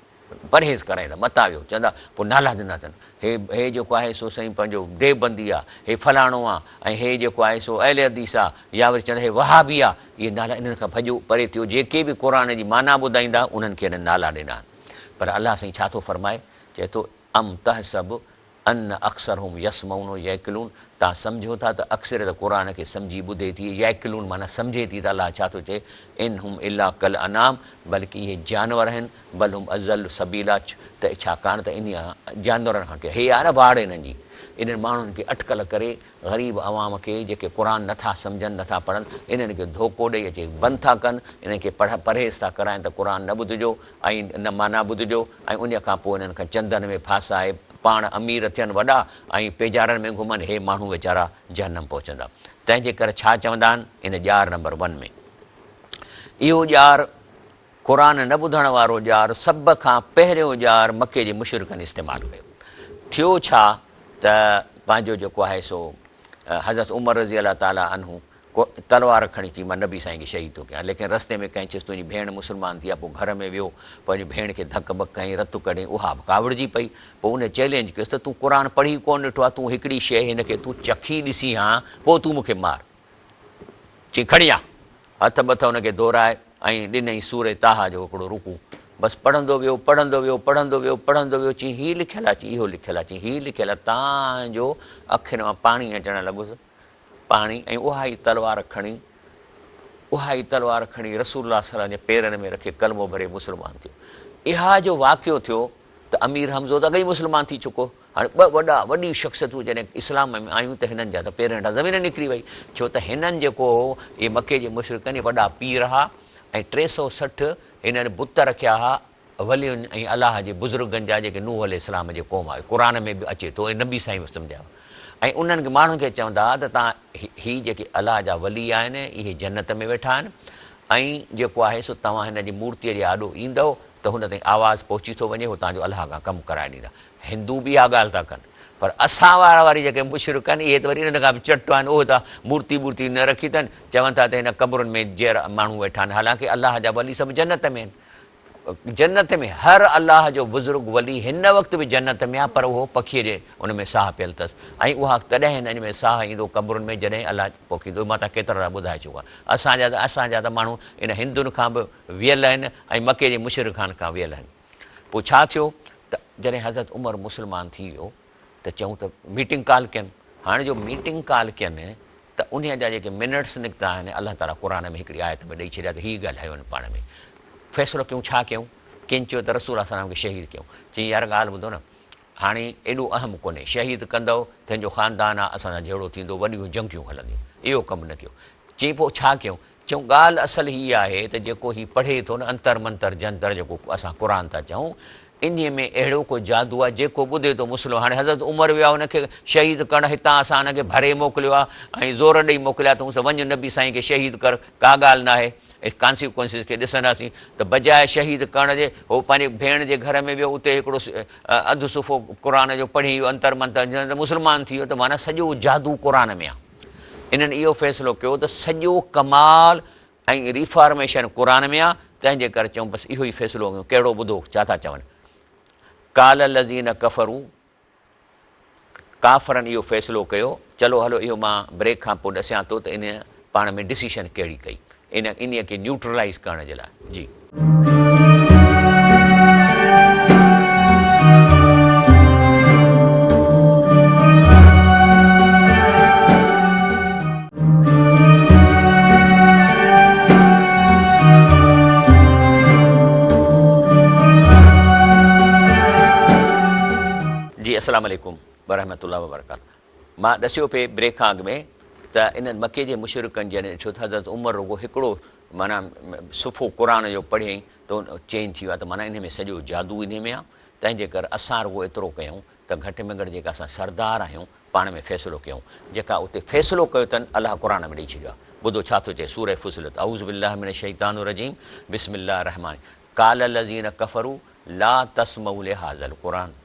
परहेज़ कराईंदा, मता वियो, चवंदा पोइ नाला ॾिना अथनि, हे जेको आहे सो साईं पंहिंजो देवबंदी आहे, हे फलाणो आहे, ऐं हे जेको आहे सो अहले हदीस आहे, या वरी चवंदा हे वहाबी आहे, इहे नाला इन्हनि खां भॼो परे थियो। जेके बि क़ुर जी माना ॿुधाईंदा उन्हनि खे इन्हनि नाला ॾिना आहिनि। पर अलाह साईं छा थो फरमाए, चए थो अम तहसब अन अक्सर हुम यसमऊन यैकिलून, तव्हां सम्झो था त अक्सर त क़ुर खे सम्झी ॿुधे थी, यैकिलून माना सम्झे थी, त अलाह छा थो चए, इन हुम इला कल अनाम, बल्कि इहे जानवर आहिनि, बल हुम अज़ल सबीला, त छाकाणि त इन जानवरनि खां हे आहे न बाड़ इन्हनि जी, इन्हनि माण्हुनि खे अटकल करे ग़रीब अवाम खे जेके क़ुर नथा सम्झनि नथा पढ़नि, इन्हनि खे धोखो ॾेई अचे बंदि था कनि, इन्हनि खे परहेज़ था कराइनि त क़ुर न ॿुधिजो ऐं न माना ॿुधिजो, ऐं उन खां पोइ इन्हनि खां चंदन में फासाए पाण अमीर थियनि वॾा ऐं पेजारनि में घुमनि, हे माण्हू वीचारा जहन्नम पहुचंदा। तंहिंजे करे छा चवंदा आहिनि इन ॼार नंबर 1 में, इहो ॼार क़ुर न ॿुधण वारो ॼार सभ खां पहिरियों ॼार मके जे मुशरिकनि इस्तेमालु कयो। थियो छा त पंहिंजो जेको आहे सो हज़रत उमर रज़ी अलाह ताला अनहू तलवार खणी अची मां नबी साईं खे शहीद थो कयां, लेकिन रस्ते में कंहिं चयसि तुंहिंजी भेण मुस्लमान थी आहे, पोइ घर में वियो, पंहिंजी भेण खे धक बक कयईं, रतु कढईं, उहा बि कावड़जी पई। पोइ उन चैलेंज कयुसि त तूं क़ुर पढ़ी कोन ॾिठो आहे, तूं हिकिड़ी शइ हिनखे तूं चखी ॾिसी हा, पोइ तूं मूंखे मार। चई खणी आ, हथ बथ हुनखे दोराए ऐं ॾिनई सूरे ताहा जो हिकिड़ो रुकू, बसि पढ़ंदो वियो पढ़ंदो वियो पढ़ंदो वियो पढ़ंदो वियो, चई हीउ लिखियलु आहे, चई इहो लिखियलु आहे, चई हीउ लिखियलु आहे, तव्हांजो अखियुनि मां पाणी अचणु लॻुसि, पाणी, ऐं उहा ई तलवार खणी रसूलुल्लाह सल्लल्लाहु अलैहि वसल्लम जे पेरनि में रखे कलमो भरे मुस्लमान थियो। इहा जो वाक़ियो थियो त अमीर हमज़ो त अॻई मुस्लमान थी चुको, हाणे वॾी शख़्सियतूं जॾहिं इस्लाम में आयूं त हिननि जा त पेर हेठां ज़मीन निकिरी वई, छो त हिननि जेको हो इहे मके जे मुशरिकनि वॾा पीर हुआ ऐं 360 हिननि बुत रखिया हुआ वलियुनि ऐं अलाह जे बुज़ुर्गनि जा, जेके नूह अलैहिस्सलाम जे क़ौम आहे, क़ुर में बि अचे थो, ऐं नबी साईं बि सम्झायो, ऐं उन्हनि माण्हुनि खे चवंदा त तव्हां हीअ जेके अलाह जा वली आहिनि इहे जन्नत में वेठा आहिनि, ऐं जेको आहे सो तव्हां हिन जी मूर्तीअ जे आॾो ईंदव त हुन ताईं आवाज़ु पहुची थो वञे, उहो तव्हांजो अलाह खां कमु कराए ॾींदा। हिंदू बि इहा ॻाल्हि था कनि, पर असां वारी जेके मुशरिक आहिनि इहे त वरी हिन खां बि चट आहिनि, उहे त मूर्ती न रखी अथनि, चवनि था त हिन क़बरुनि में जहिड़ा माण्हू वेठा आहिनि, हालांकि अलाह जा वली सभु जन्नत में आहिनि, जन्नत में हर अलाह जो बुज़ुर्ग वली हिन वक़्तु बि जन्नत में आहे, पर उहो पखीअ जे उन में साह पियल अथसि, ऐं उहा तॾहिं हिन में साह ईंदो क़बरुनि में जॾहिं अलाह पोखींदो। मां तव्हां केतिरा ॿुधाए चुको आहे, असांजा त माण्हू इन हिंदुनि खां बि वियल आहिनि ऐं मके जे मुशरिकनि खां वियल आहिनि। पोइ छा थियो त जॾहिं हज़रत उमर मुस्लमान थी वियो त चऊं त मीटिंग कॉल कयनि, हाणे जो मीटिंग कॉल कयनि त उन जा जेके मिनट्स निकिता आहिनि अलाह ताला क़ुर में हिकिड़ी आयत में ॾेई छॾिया त हीअ ॻाल्हायो आहिनि पाण में, फ़ैसिलो कयूं छा कयूं, कंहिं चयो त रसूल सलाम खे शहीद कयूं, चई यार ॻाल्हि ॿुधो न, हाणे एॾो अहम कोन्हे, शहीद कंदव तंहिंजो ख़ानदान आहे, असां सां जहिड़ो थींदो, वॾियूं जंगियूं हलंदियूं, इहो कमु न कयो। चई पोइ छा कयूं? चऊं ॻाल्हि असल हीअ आहे त जेको हीउ पढ़े थो न अंतर मंतर जंतर जेको असां क़ुर था चऊं, इन में अहिड़ो को जादू आहे जेको ॿुधे थो मुस्लिम। हाणे हज़रत उमर विया हुनखे शहीद करणु, हितां असां हुनखे भरे मोकिलियो आहे ऐं ज़ोर ॾेई मोकिलिया अथऊं वञु नबी साईं खे शहीद कर, का ॻाल्हि न आहे, कॉन्सिक्वेंसिस खे ॾिसंदासीं। त बजाए शहीद करण जे हो पंहिंजे भेण जे घर में वियो, उते हिकिड़ो अधु सुफ़ो क़ुर जो पढ़ी वियो अंतर मंतर, मुस्लमान थी वियो। त माना सॼो जादू क़ुर में आहे। इन्हनि इहो फ़ैसिलो कयो त सॼो कमाल ऐं रिफॉर्मेशन क़ुर में आहे। तंहिंजे करे चऊं बसि इहो ई फ़ैसिलो कयूं। कहिड़ो ॿुधो छा था चवनि? काल लज़ीन कफ़रू, काफ़रनि इहो फ़ैसिलो कयो। चलो हलो इहो मां ब्रेक खां पोइ ॾसियां थो त इन पाण में डिसीशन कहिड़ी कई इन खे न्यूट्रलाइज़ करण जे लाइ। जी अस्सलाम वालेकुम वरहमतुल्लाहि वबरकातुहू। मां ॾसियो पिए ब्रेक खां अॻु में त इन्हनि मके जे मुशरिकनि जॾहिं ॾिठो त हज़रत उमर रुगो हिकिड़ो माना सुफ़ो क़ुर जो पढ़ियईं त चेंज थी वियो आहे। त माना इन में सॼो जादू इन में आहे। तंहिंजे करे असां रुगो एतिरो कयूं त घटि में घटि जेका असां सरदार आहियूं पाण में फ़ैसिलो कयूं। जेका उते फ़ैसिलो कयो अथनि अलाह क़ुर में ॾेई छॾियो आहे। ॿुधो छा थो चए सूरह फुसिलत, औज़ु बिल्लाहि मिनश शैतानिर रजीम, बिस्मिल्लाहिर रहमानिर रहीम, काल लज़ीन कफ़रू ला तस्मऊ लिहाज़ल क़ुर।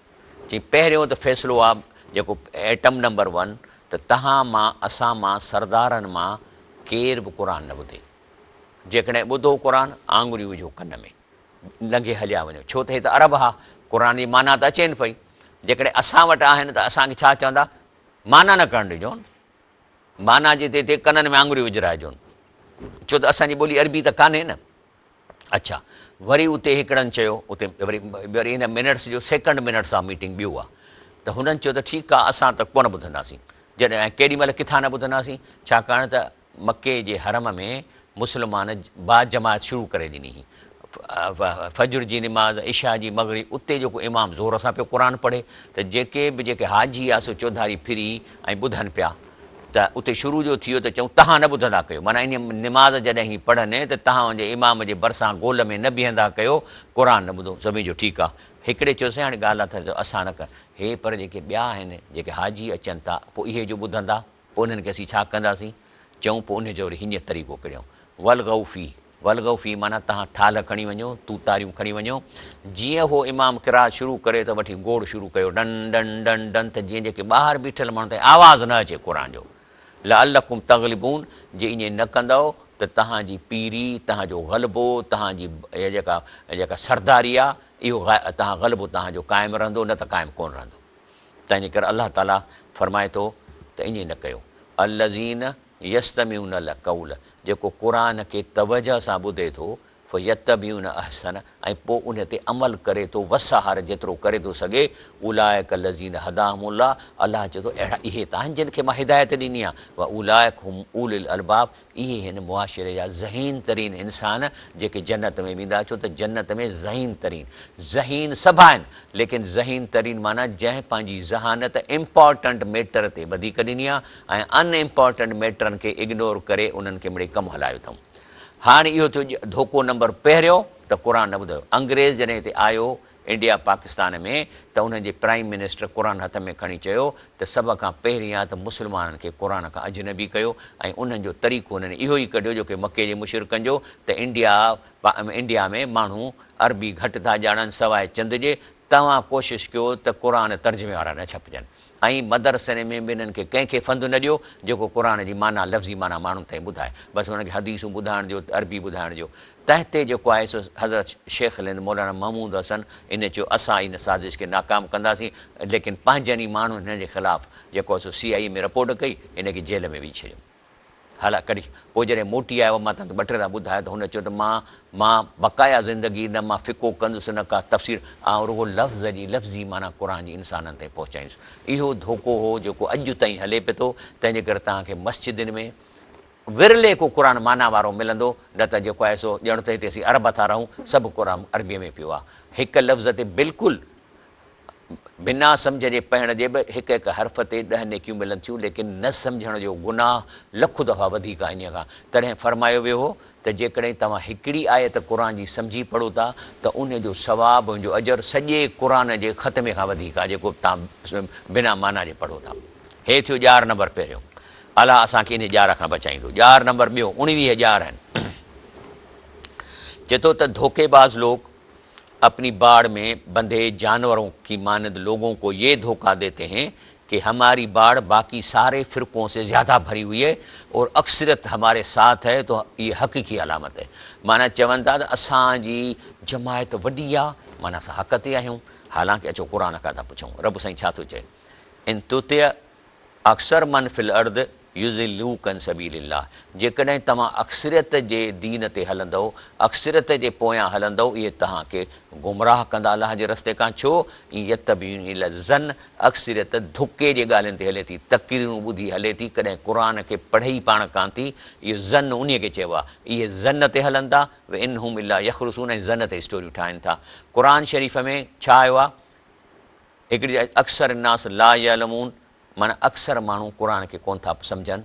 चई पहिरियों त फ़ैसिलो आहे जेको एटम नंबर 1 त तव्हां मां असां मां सरदारनि मां केर बि क़ुर न ॿुधे। जेकॾहिं ॿुधो क़ुर, आङुरियूं विझो कन में, लंघे हलिया वञो। छो त हे त अरब आहे, क़ुर जी माना त अचेनि पई। जेकॾहिं असां वटि आहिनि त असांखे छा चवंदा? माना न करणु ॾिजोनि, माना जे ते कननि में आङुरियूं विझराइजोनि, छो त असांजी ॿोली अरबी त कान्हे न। अच्छा, वरी उते हिकिड़नि चयो, उते वरी हिन मिनट्स जो सेकेंड मिनट्स आहे मीटिंग ॿियो आहे, त हुननि चयो त ठीकु आहे असां त कोन ॿुधंदासीं। जॾहिं केॾी महिल किथां न ॿुधंदासीं, छाकाणि त मके जे हरम में मुस्लमान बाजमात शुरू करे ॾिनी हुई। फजर जी निमाज़, इशा जी, मगरिब, उते जेको इमाम ज़ोर सां पियो क़ुर पढ़े त जेके हाजी आहे सो चौधारी फिरी ऐं ॿुधनि पिया। त उते शुरू जो थी वियो त चऊं तव्हां न ॿुधंदा कयो, माना इन निमाज़ जॾहिं ही पढ़नि त तव्हांजे इमाम जे भरिसां गोल में न बीहंदा कयो, क़ुर न ॿुधो। सभिनी जो ठीकु आहे। हिकिड़े चयोसीं हाणे ॻाल्हि आहे त असां न कर, हे पर जेके ॿिया आहिनि जेके हाजी अचनि था, पोइ इहे जो ॿुधंदा, पोइ उन्हनि खे असीं छा कंदासीं? चऊं पोइ उन जो वरी हीअं तरीक़ो कयूं, वलगौफ़ी माना तव्हां थाल खणी वञो, तूतारियूं खणी वञो। जीअं हो इमाम क़िराअत शुरू करे त वठी गोड़ शुरू कयो, डन डन डन डन, त जीअं जेके ॿाहिरि बीठल माण्हू ताईं आवाज़ु न अचे क़ुर जो। लअल्लकुम तग़लिबून, जे ईअं न कंदव त तव्हांजी पीरी, तव्हांजो ग़लबो, तव्हांजी जेका सरदारी आहे, इहो तव्हां ग़लबो तव्हांजो क़ाइमु रहंदो, न त क़ाइमु कोन रहंदो। तंहिंजे करे अलाह ताला फरमाए थो त ईअं न कयो। अल्लज़ीन यस्तमिऊन अलक़ौल, जेको क़ुर खे तवजह सां ॿुधे थो, फ़यत्तबिऊन अहसन, ऐं पोइ उन ते अमल करे थो, वसहार जेतिरो करे थो सघे। उलाइक लज़ीन हदाहुमुल्लाह, अलाह चए थो अहिड़ा इहे त आहिनि जिन खे मां हिदायत ॾिनी आहे। व उलाइक हुम उलिल अलबाब, इहे हिन मुआशिरे जा ज़हीन तरीन इंसान जेके जन्नत में वेंदा। छो त जन्नत में ज़हीन तरीन, ज़हीन सभु आहिनि, लेकिन ज़हीन तरीन माना जंहिं पंहिंजी ज़हानत इम्पॉर्टेंट मैटर ते वधीक ॾिनी आहे ऐं अनइम्पॉर्टेंट मैटरनि खे इग्नोर करे उन्हनि खे मिड़ई कमु हलायो अथऊं। हाणे इहो थियो धोखो नंबर पहिरियों त क़ुर न ॿुधो। अंग्रेज़ जॾहिं हिते आयो इंडिया पाकिस्तान में त उन्हनि जे प्राइम मिनिस्टर क़ुर हथ में खणी चयो त सभ खां पहिरीं आहे त मुस्लमाननि खे क़ुर खां अजनबी कयो, ऐं उन्हनि जो तरीक़ो उन्हनि इहो ई कढियो जो की मके जे मुशरिकनि जो, त इंडिया में माण्हू अरबी घटि था ॼाणनि सवाइ चंद जे। तव्हां कोशिशि कयो त क़ुर तर्जुमे वारा न छपजनि, ऐं मदरसनि में बि हिननि खे कंहिंखे फंदु न ॾियो जेको क़ुर जी माना लफ़्ज़ी माना माण्हुनि ताईं ॿुधाए। बसि हुनखे हदीसूं ॿुधाइण ॾियो, अरबी ॿुधाइण ॾियो। तंहिं जेको आहे सो हज़रत शेख हिंद मौलाना महमूद हसन इन चयो असां इन साज़िश खे नाकाम कंदासीं, लेकिन पंहिंजनि ई माण्हुनि हिन जे ख़िलाफ़ु जेको आहे सो CIA में रिपोर्ट कई, इनखे जेल में विझी छॾियो। हाला कॾहिं पोइ जॾहिं मोटी आयो, मां तव्हांखे 2 टे दफ़ा ॿुधायो, त हुन चयो त मां बक़ाया ज़िंदगी न मां फ़िको कंदुसि न का तफ़सीर, ऐं रुगो लफ़्ज़ी माना क़ुर जी इंसाननि ताईं पहुचाईंदुसि। इहो धोखो हो जेको अॼु ताईं हले पियो थो। तंहिंजे करे तव्हांखे मस्जिदनि में विरले को क़ुर माना वारो मिलंदो, न त जेको आहे सो ॼण त हिते असीं अरब था रहूं, सभु क़ुर अरबीअ में पियो आहे। हिकु लफ़्ज़ ते बिल्कुलु बिना सम्झ जे पढ़ण जे बि हिकु हिकु हर्फ़ ते 10 नेकियूं मिलनि थियूं, लेकिन न सम्झण जो गुनाह लख दफ़ा वधीक आहे इन खां। तॾहिं फरमायो वियो हो त जेकॾहिं तव्हां हिकिड़ी आयत क़ुर जी सम्झी पढ़ो था त उन जो सवाबु, उन जो अजर सॼे क़ुर जे ख़तमे खां वधीक आहे जेको तव्हां बिना माना जे पढ़ो था। हे थियो ॼार नंबर पहिरियों, अलाह असांखे इन ॼार खां बचाईंदो। ॼार नंबर ॿियो, 19,000 आहिनि। चए थो त धोखेबाज लोग अपनी बाड़ में बंधे जानवरों की मानद लोगों को ये धोखा देते हैं कि हमारी बाड़ बाकी सारे फ़िरक़ों से ज़्यादा भरी हुई है और अक्सरियत हमारे साथ है, तो ये हक़ीक़ी अलामत है। माना चवनि था त असांजी जमायत वॾी आहे, माना असां हक़ ते आहियूं, हालांकि अचो क़ुर खां था पुछूं। रब साईं छा थो चए, इन तुतिय अक्सर मन फिल अर्द युज़िलूकन सबीलिल्लाह, जेकॾहिं तव्हां अक्सरियत जे दीन ते हलंदव, अक्सरियत जे पोयां हलंदव, इहे तव्हांखे गुमराह कंदा अलाह जे रस्ते खां। छो यतबीन इल ज़न, अक्सरियत धुके जे ॻाल्हियुनि ते हले थी, तक़रीरूं ॿुधी हले थी, कॾहिं क़ुर खे पढ़े ई पाण कान थी। इहो ज़न उन खे चइबो आहे, इहे ज़न ते हलनि था। व इनहुम इल्ला यख़रुसून, ऐं ज़न ते स्टोरियूं ठाहिनि था। क़ुर शरीफ़ में छा आयो आहे, हिकिड़ी अक्सर नास ला यअलमून, माना अक्सर माण्हू क़ुर खे कोन था सम्झनि,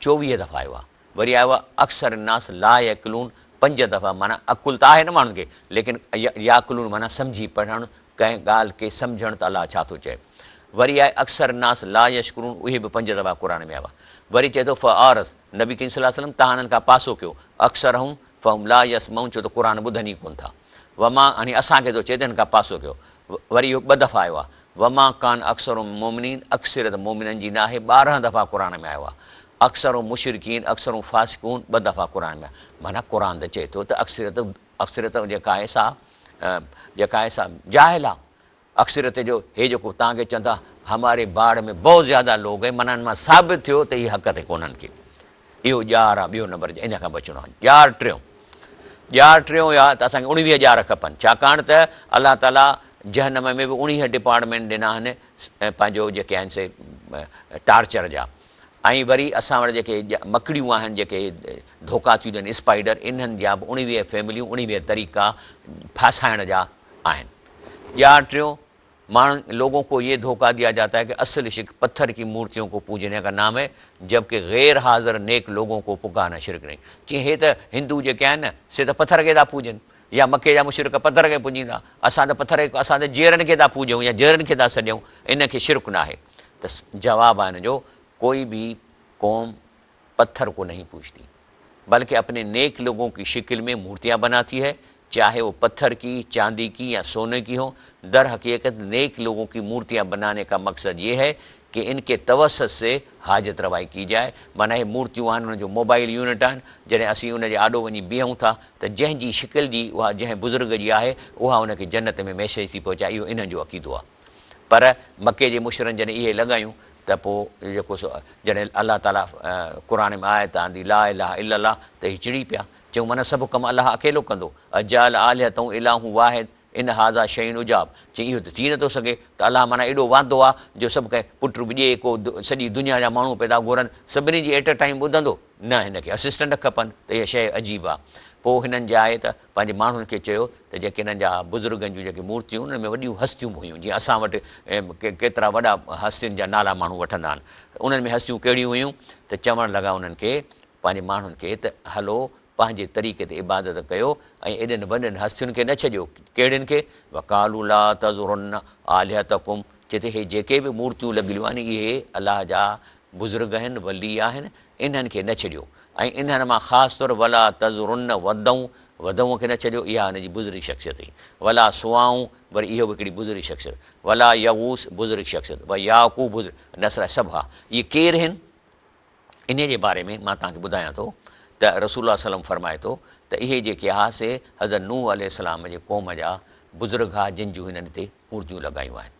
24 दफ़ा आयो आहे। वरी आयो आहे अक्सर नास ला यक़िलून, 5 दफ़ा, माना अकुल त आहे न माण्हुनि खे, लेकिन याक़िलून माना सम्झी पढ़णु, कंहिं ॻाल्हि खे सम्झणु त अलाह छा थो चए। वरी आहे अक्सर नास ला यशकुरून, उहे बि 5 दफ़ा क़ुर में आया। वरी चए थो फ़आरस, नबी करीम सल्लल्लाहु अलैहि वसल्लम तव्हां हिननि खां पासो कयो, अक्सर हूं फ़हुम ला यसमऊन, छो त क़ुर ॿुधनि ई कोन था। वमा, हाणे असांखे थो चए त हिन खां पासो कयो। वरी इहो 2 दफ़ा आयो आहे, वमा कान अक्सर मोमिनीन, अक्सरियत मोमिननि जी न आहे, 12 दफ़ा क़ुर में आयो आहे। अक्सर मुशरिकीन, अक्सर फासिकून, 2 दफ़ा क़ुर में आहे। माना क़ुर त चए थो त अक्सरियत जेका आहे सा जाहिल आहे। अक्सरियत जो हे जेको तव्हांखे चवनि था हमारे बाड़ में बहुत ज़्यादा लोग है, माना हिन मां साबित थियो त इहे हक़ ते कोन्हनि के। इहो ॼार आहे ॿियो नंबर, इन खां बचिणो आहे। ॼार टियों आहे त असांखे 19,000 खपनि, छाकाणि त अलाह ताला जहन्नम में बि 19 डिपार्टमेंट ॾिना आहिनि पंहिंजो जेके आहिनि से टार्चर जा। ऐं वरी असां वटि जेके मकड़ियूं आहिनि, जेके धोखा थियूं ॾियनि, स्पाइडर, इन्हनि जा बि 19 फैमिलियूं, 19 तरीक़ा फासाइण जा आहिनि। ॼार टियों, माण्हू लोगों को ये धोखा दिया जाता है कि असल शिरक पत्थर की मूर्तियों को पूजने का नाम है, जबकि गैर हाज़िर नेक लोगों को पुकारना शिरक नहीं। चई हे त हिंदू जेके आहिनि न से त पत्थर खे था पूजनि, या मके जा मुशरिक पत्थर खे पूजींदा, असां त पत्थर खे, असां त जेरनि खे था पूजूं या जेरनि खे था सॾियूं, इनखे शिरक न आहे। त जवाबु आहे हिन जो, कोई भी कौम पत्थर को नहीं पूजती, बल्कि अपने नेक लोगों की शिकल में मूर्तियाँ बनाती है, चाहे वो पत्थर की, चांदी की या सोने की हो। दर हकीकत नेक लोगों की मूर्तियाँ बनाने का मकसद ये है कि इनके तवसत से हाजत रवाई की जाए। माना ये मूर्तियूं आहिनि, उनजो मोबाइल यूनिट आहिनि, जॾहिं असीं उनजे आॾो वञी बीहूं था त जंहिंजी शिकिल जी उहा जंहिं बुज़ुर्ग जी आहे उहा उनखे जन्नत में मैसेज थी पहुचाए। इहो इन्हनि जो अक़ीदो आहे। पर मके जे मुशरनि जॾहिं इहे लॻायूं त पोइ जेको जॾहिं अलाह ताला क़ुर में आयत आंदी ला इलाहा इल्लल्लाह, त हीअ चिड़ी पिया, चऊं माना सभु कमु अलाह अकेलो कंदो। अजाल आलिहतऊं इलाहू वाहिद इन हाज़ा शयुन उजाब, चई इहो त थी नथो सघे, त अलाह माना एॾो वांदो आहे जो सभु कंहिं पुट ॿिए को सॼी दुनिया जा माण्हू पैदा घुरनि, सभिनी जी एट अ टाइम ॿुधंदो न, हिनखे असिस्टेंट खपनि, त इहा शइ अजीब आहे। पोइ हिननि जे आहे त पंहिंजे माण्हुनि खे चयो त जेके हिननि जा बुज़ुर्गनि जूं जेके मूर्तियूं, उन्हनि में वॾियूं हस्तियूं हुयूं, जीअं असां वटि केतिरा वॾा हस्तियुनि जा नाला माण्हू वठंदा आहिनि, उन्हनि में हस्तियूं कहिड़ियूं हुयूं त चवणु लॻा उन्हनि खे, पंहिंजे माण्हुनि खे, त हलो पंहिंजे तरीक़े ते इबादत कयो ऐं एॾनि वॾनि हस्तियुनि खे न छॾियो। कहिड़ियुनि खे? वकालू ला तज़ुरुन आलिहतकुम, चए थी हे जेके बि मूर्तियूं लॻियलूं आहिनि इहे अलाह जा बुज़ुर्ग आहिनि, वली आहिनि, इन्हनि खे न छॾियो। ऐं इन्हनि मां ख़ासि तौरु वला तज़ुरुन वधऊं खे न छॾियो, इहा हिनजी बुज़ुर्ग शख़्सियत हुई। वला सुआऊं, वरी इहो बि हिकिड़ी बुज़ुर्ग शख़्सियत। वला यगूस बुज़ुर्ग शख़्सियत, व याकू बुज़ुर्ग नसर, सभु हा। इहे केरु आहिनि? इन जे बारे में मां तव्हांखे ॿुधायां थो त रसूल सल्लम फरमाए थो त इहे जेके हा से हज़रत नूह अलैहिस्सलाम जे क़ौम जा बुज़ुर्ग हा, जिन जूं हिननि ते मूर्तियूं लॻायूं आहिनि।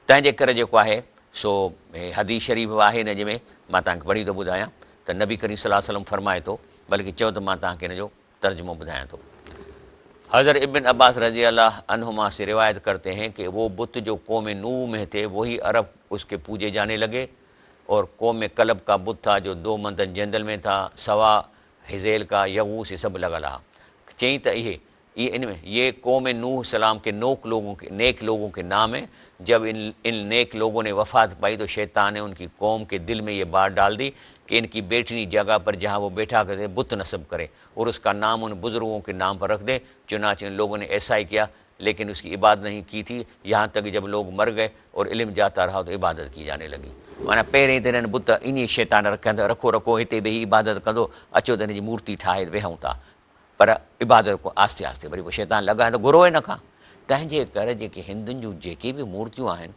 तंहिंजे करे जेको आहे सो हदीस शरीफ़ आहे हिन जे में, मां तव्हांखे पढ़ी थो ॿुधायां त नबी करीम सल्लल्लाहु अलैहि वसल्लम फरमाए थो, बल्कि चओ त मां तव्हांखे हिन जो तर्जुमो ॿुधायां थो। हज़रत इब्न अब्बास रज़ी अल्लाह अन्हुमा से रिवायत करते हैं कि वो बुत जो कौम नूह में थे वही अरब उसके पूजे जाने लगे, और कौम में कलब का बुत था जो 2 मंदन जंगल में था, सवा हिज़ेल का यगूस, ये सभु लॻल हा। चई त इहे ये कौम नूह सलाम के नेक लोगों के नाम है। जब इन नेक लोगों ने वफात पाई तो शैतान ने उनकी कौम के दिल में ये बात डाल दी कि इनकी बैठनी जगह पर जहाँ वो बैठा करते बुत नस्ब करे और उसका नाम उन बुज़ुर्गों के नाम पर रख दे। चुनांचे इन लोगों ने ऐसा ही किया, लेकिन उसकी इबादत नहीं की थी, यहाँ तक जब लोग मर गए और इल्म जाता रहा तो इबादत की जाने लगी। माना पहिरीं त हिननि बुत इन शैतान रखो रखो हिते वेही इबादत कंदो, अचो त हिन जी मूर्ति ठाहे वेहूं था, पर इबादत को आस्ते आस्ते वरी पोइ शैतान लॻाए त घुरो ई न खां। तंहिंजे करे जेके हिंदुनि जूं जेके बि मूर्तियूं आहिनि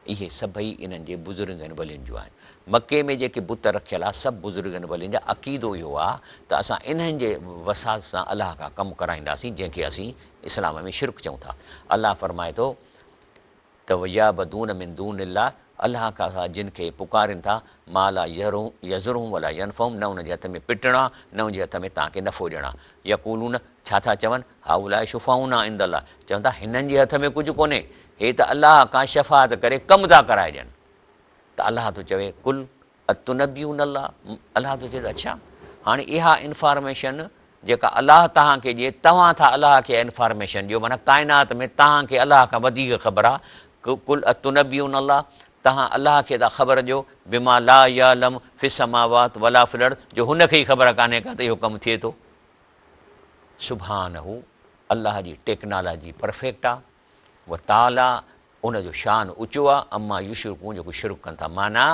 इहे सभई इन्हनि जे बुज़ुर्गनि वलियुनि जूं आहिनि। मके में जेके बुत रखियल आहे सभु बुज़ुर्गनि वलियुनि जा। अक़ीदो इहो आहे त असां इन्हनि जे वसात सां अलाह खां कमु कराईंदासीं, जंहिंखे असीं इस्लाम में शिरक चऊं था। अलाह फरमाए थो त वयाबदून मिन दूनिल्लाह, अलाह खां जिन खे पुकारनि था, माला यज़रुहum वला यनफहुम, न उन जे हथ में पिटणा न उन जे हथ में तव्हांखे नफ़ो ॾियणा। यक़ूलून छा था चवनि, हाउलाए शुफ़ाउना इंदल्लाह, चवनि था हिननि जे हथ में कुझु कोन्हे, हे त अलाह खां शफ़ाअत करे कमु था कराए ॾियनि। त अलाह थो चवे कुल अतुनब्बियून अल्लाह, अलाह थो चए त अच्छा हाणे इहा इंफॉर्मेशन जेका अलाह तव्हांखे ॾिए, तव्हां था अलाह खे इंफॉर्मेशन ॾियो, माना काइनात में तव्हांखे अलाह खां वधीक ख़बर आहे। कुल अतुनब्बियून अल्लाह, तव्हां अलाह खे था ख़बर ॾियो बिमा ला यालम फिस समावात वला फिल अर्द, जो हुनखे ई ख़बर कान्हे का त इहो कमु थिए थो। सुभानहू, अलाह जी टेक्नोलॉजी परफेक्ट आहे। व ताला, उनजो शान ऊचो आहे। अम्मा युशरिकून, जेको शिरक कनि था, माना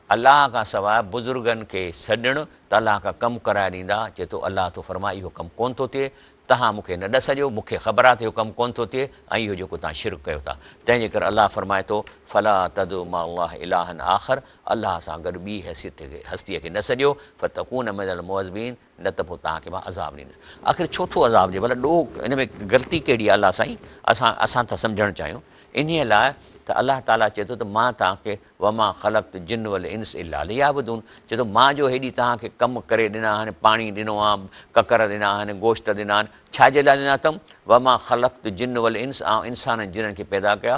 अलाह खां सवाइ बुज़ुर्गनि खे सॾणु त अलाह खां कमु कराए ॾींदा। चए थो अलाह थो फरमाए इहो कमु कोन थो थिए, तव्हां मूंखे न ॾस ॾियो, मूंखे ख़बर आहे त इहो कमु कोन थो थिए ऐं इहो जेको तव्हां शिरक कयो था। तंहिंजे करे अलाह फरमाए थो फला तदउ मा अल्लाह इलाहन आख़िर, अलाह सां गॾु ॿी हस्तीअ खे न सॼियो, फतकून मिनल मुअज़्ज़बीन, न त पोइ तव्हांखे मां अज़ाब ॾींदुसि। आख़िर छो थो अज़ाब ॾिए, भला ॾोह हिन में ग़लती कहिड़ी आहे अलाह साईं, असां था सम्झणु चाहियूं। इन्हीअ लाइ त अलाह ताला चए थो त मां तव्हांखे वमा ख़लक़्तु जिन्न वल इंस इल्ला लियाबुदून, चए थो मां जो हेॾी तव्हांखे कमु करे ॾिना आहिनि, पाणी ॾिनो आहे, ककर ॾिना आहिनि, गोश्त ॾिना आहिनि, छाजे लाइ ॾिना अथमि, वमा ख़लक़्तु जिन्न वल इंस, ऐं इंसाननि जिन्हनि खे पैदा कया,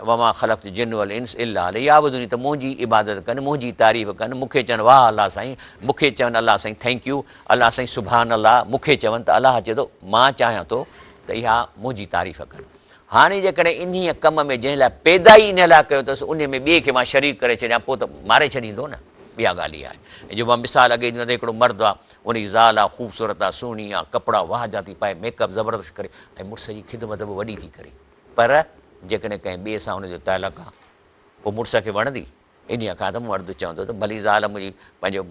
वमा ख़लक़्तु जिन्न वल इंस इल्ला लियाबुदून, त मुंहिंजी इबादत कनि, मुंहिंजी तारीफ़ कनि, मूंखे चवनि वाह अलाह साईं, मूंखे चवनि अलाह साईं थैंक यू, अलाह साईं सुभान अलाह, मूंखे चवनि त अलाह चए थो मां चाहियां थो त इहा मुंहिंजी तारीफ़ कनि। हाणे जेकॾहिं इन्हीअ कम में जंहिं लाइ पैदा ई इन लाइ कयो अथसि उन में ॿिए खे मां शरीक करे छॾियां, पोइ त मारे छॾींदो न। ॿिया ॻाल्हि इहा आहे। जो मां मिसाल अॻे ॾींदो त हिकिड़ो मर्दु आहे, उनजी ज़ाल आहे, ख़ूबसूरत आहे, सुहिणी आहे, कपिड़ा वाह जा थी पाए, मेकअप ज़बरदस्त करे ऐं मुड़ुस जी ख़िदमत बि वॾी थी करे, पर जेकॾहिं कंहिं ॿिए सां उनजो तालुक़ आहे पोइ मुड़ुस खे वणंदी। इन्हीअ खां त मर्दु चवंदो त भली ज़ाल मुंहिंजी पंहिंजो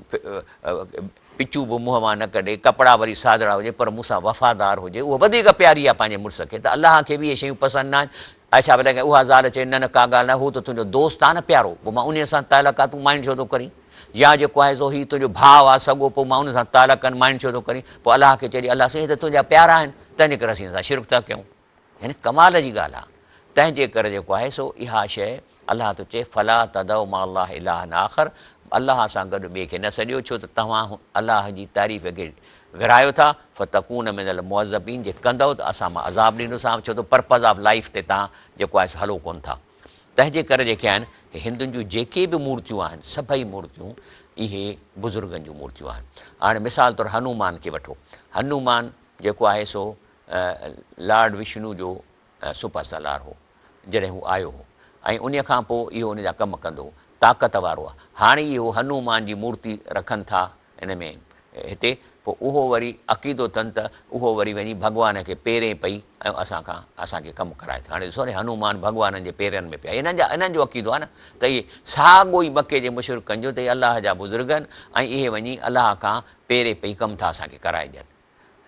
पिचू बि मुंहं मां न कढे, कपिड़ा वरी सादड़ा हुजे, पर मूंसां वफ़ादार हुजे, उहा वधीक प्यारी आहे पंहिंजे मुड़ुस खे। त अलाह खे बि इहे शयूं पसंदि न आहिनि। अच्छा भले उहा ज़ाल चए न न का ॻाल्हि न, हू त तुंहिंजो दोस्त आहे न प्यारो, पोइ मां उन सां तालुक़ आहे, तूं माइंड छो थो करीं? या जेको आहे सो हीउ तुंहिंजो भाउ आहे सॻो, पोइ मां उन सां तालुक़ कनि माइंड छो थो करीं? पोइ अलाह खे चए अलाह साईं त तुंहिंजा प्यारा आहिनि, तंहिंजे करे असीं असां शिरक था कयूं। यानी कमाल जी ॻाल्हि आहे। तंहिंजे करे जेको आहे सो इहा शइ अलाह थो चए फला तदउ मा अल्लाह इलाहन आख़िर, अलाह सां गॾु ॿिए खे न सॼियो, छो त तव्हां अलाह जी तारीफ़ खे विरायो था। फतकून मिनल मुअज़्ज़बीन, जे कंदव त असां मां अज़ाब ॾींदोसांव, छो त पर्पज़ ऑफ लाइफ ते तव्हां जेको आहे हलो कोन था। तंहिंजे करे जेके आहिनि हिंदुनि जूं जेके बि मूर्तियूं आहिनि सभई मूर्तियूं इहे बुज़ुर्गनि जूं मूर्तियूं आहिनि। हाणे मिसाल तौरु हनुमान खे वठो, हनुमान जेको आहे सो लॉर्ड विष्णु जो सुपर सलार हो जॾहिं हू आयो हो, ऐं उन खां पोइ इहो उन जा कमु कंदो हो, ताक़त वारो आहे। हाणे इहो हनुमान जी मूर्ति रखनि था इन में हिते, पोइ उहो वरी अक़ीदो अथनि त उहो वरी वञी भॻवान खे पेरे पई ऐं असांखे कमु कराए थो। हाणे ॾिसो न हनुमान भॻवाननि जे पेरनि में पिया, इन्हनि जो अक़ीदो आहे न त इहे साॻियो ई मके जे मुशरिकनि जो त इहे अलाह जा बुज़ुर्गनि ऐं इहे वञी अलाह खां पेरे पई कमु था असांखे कराए ॾियनि।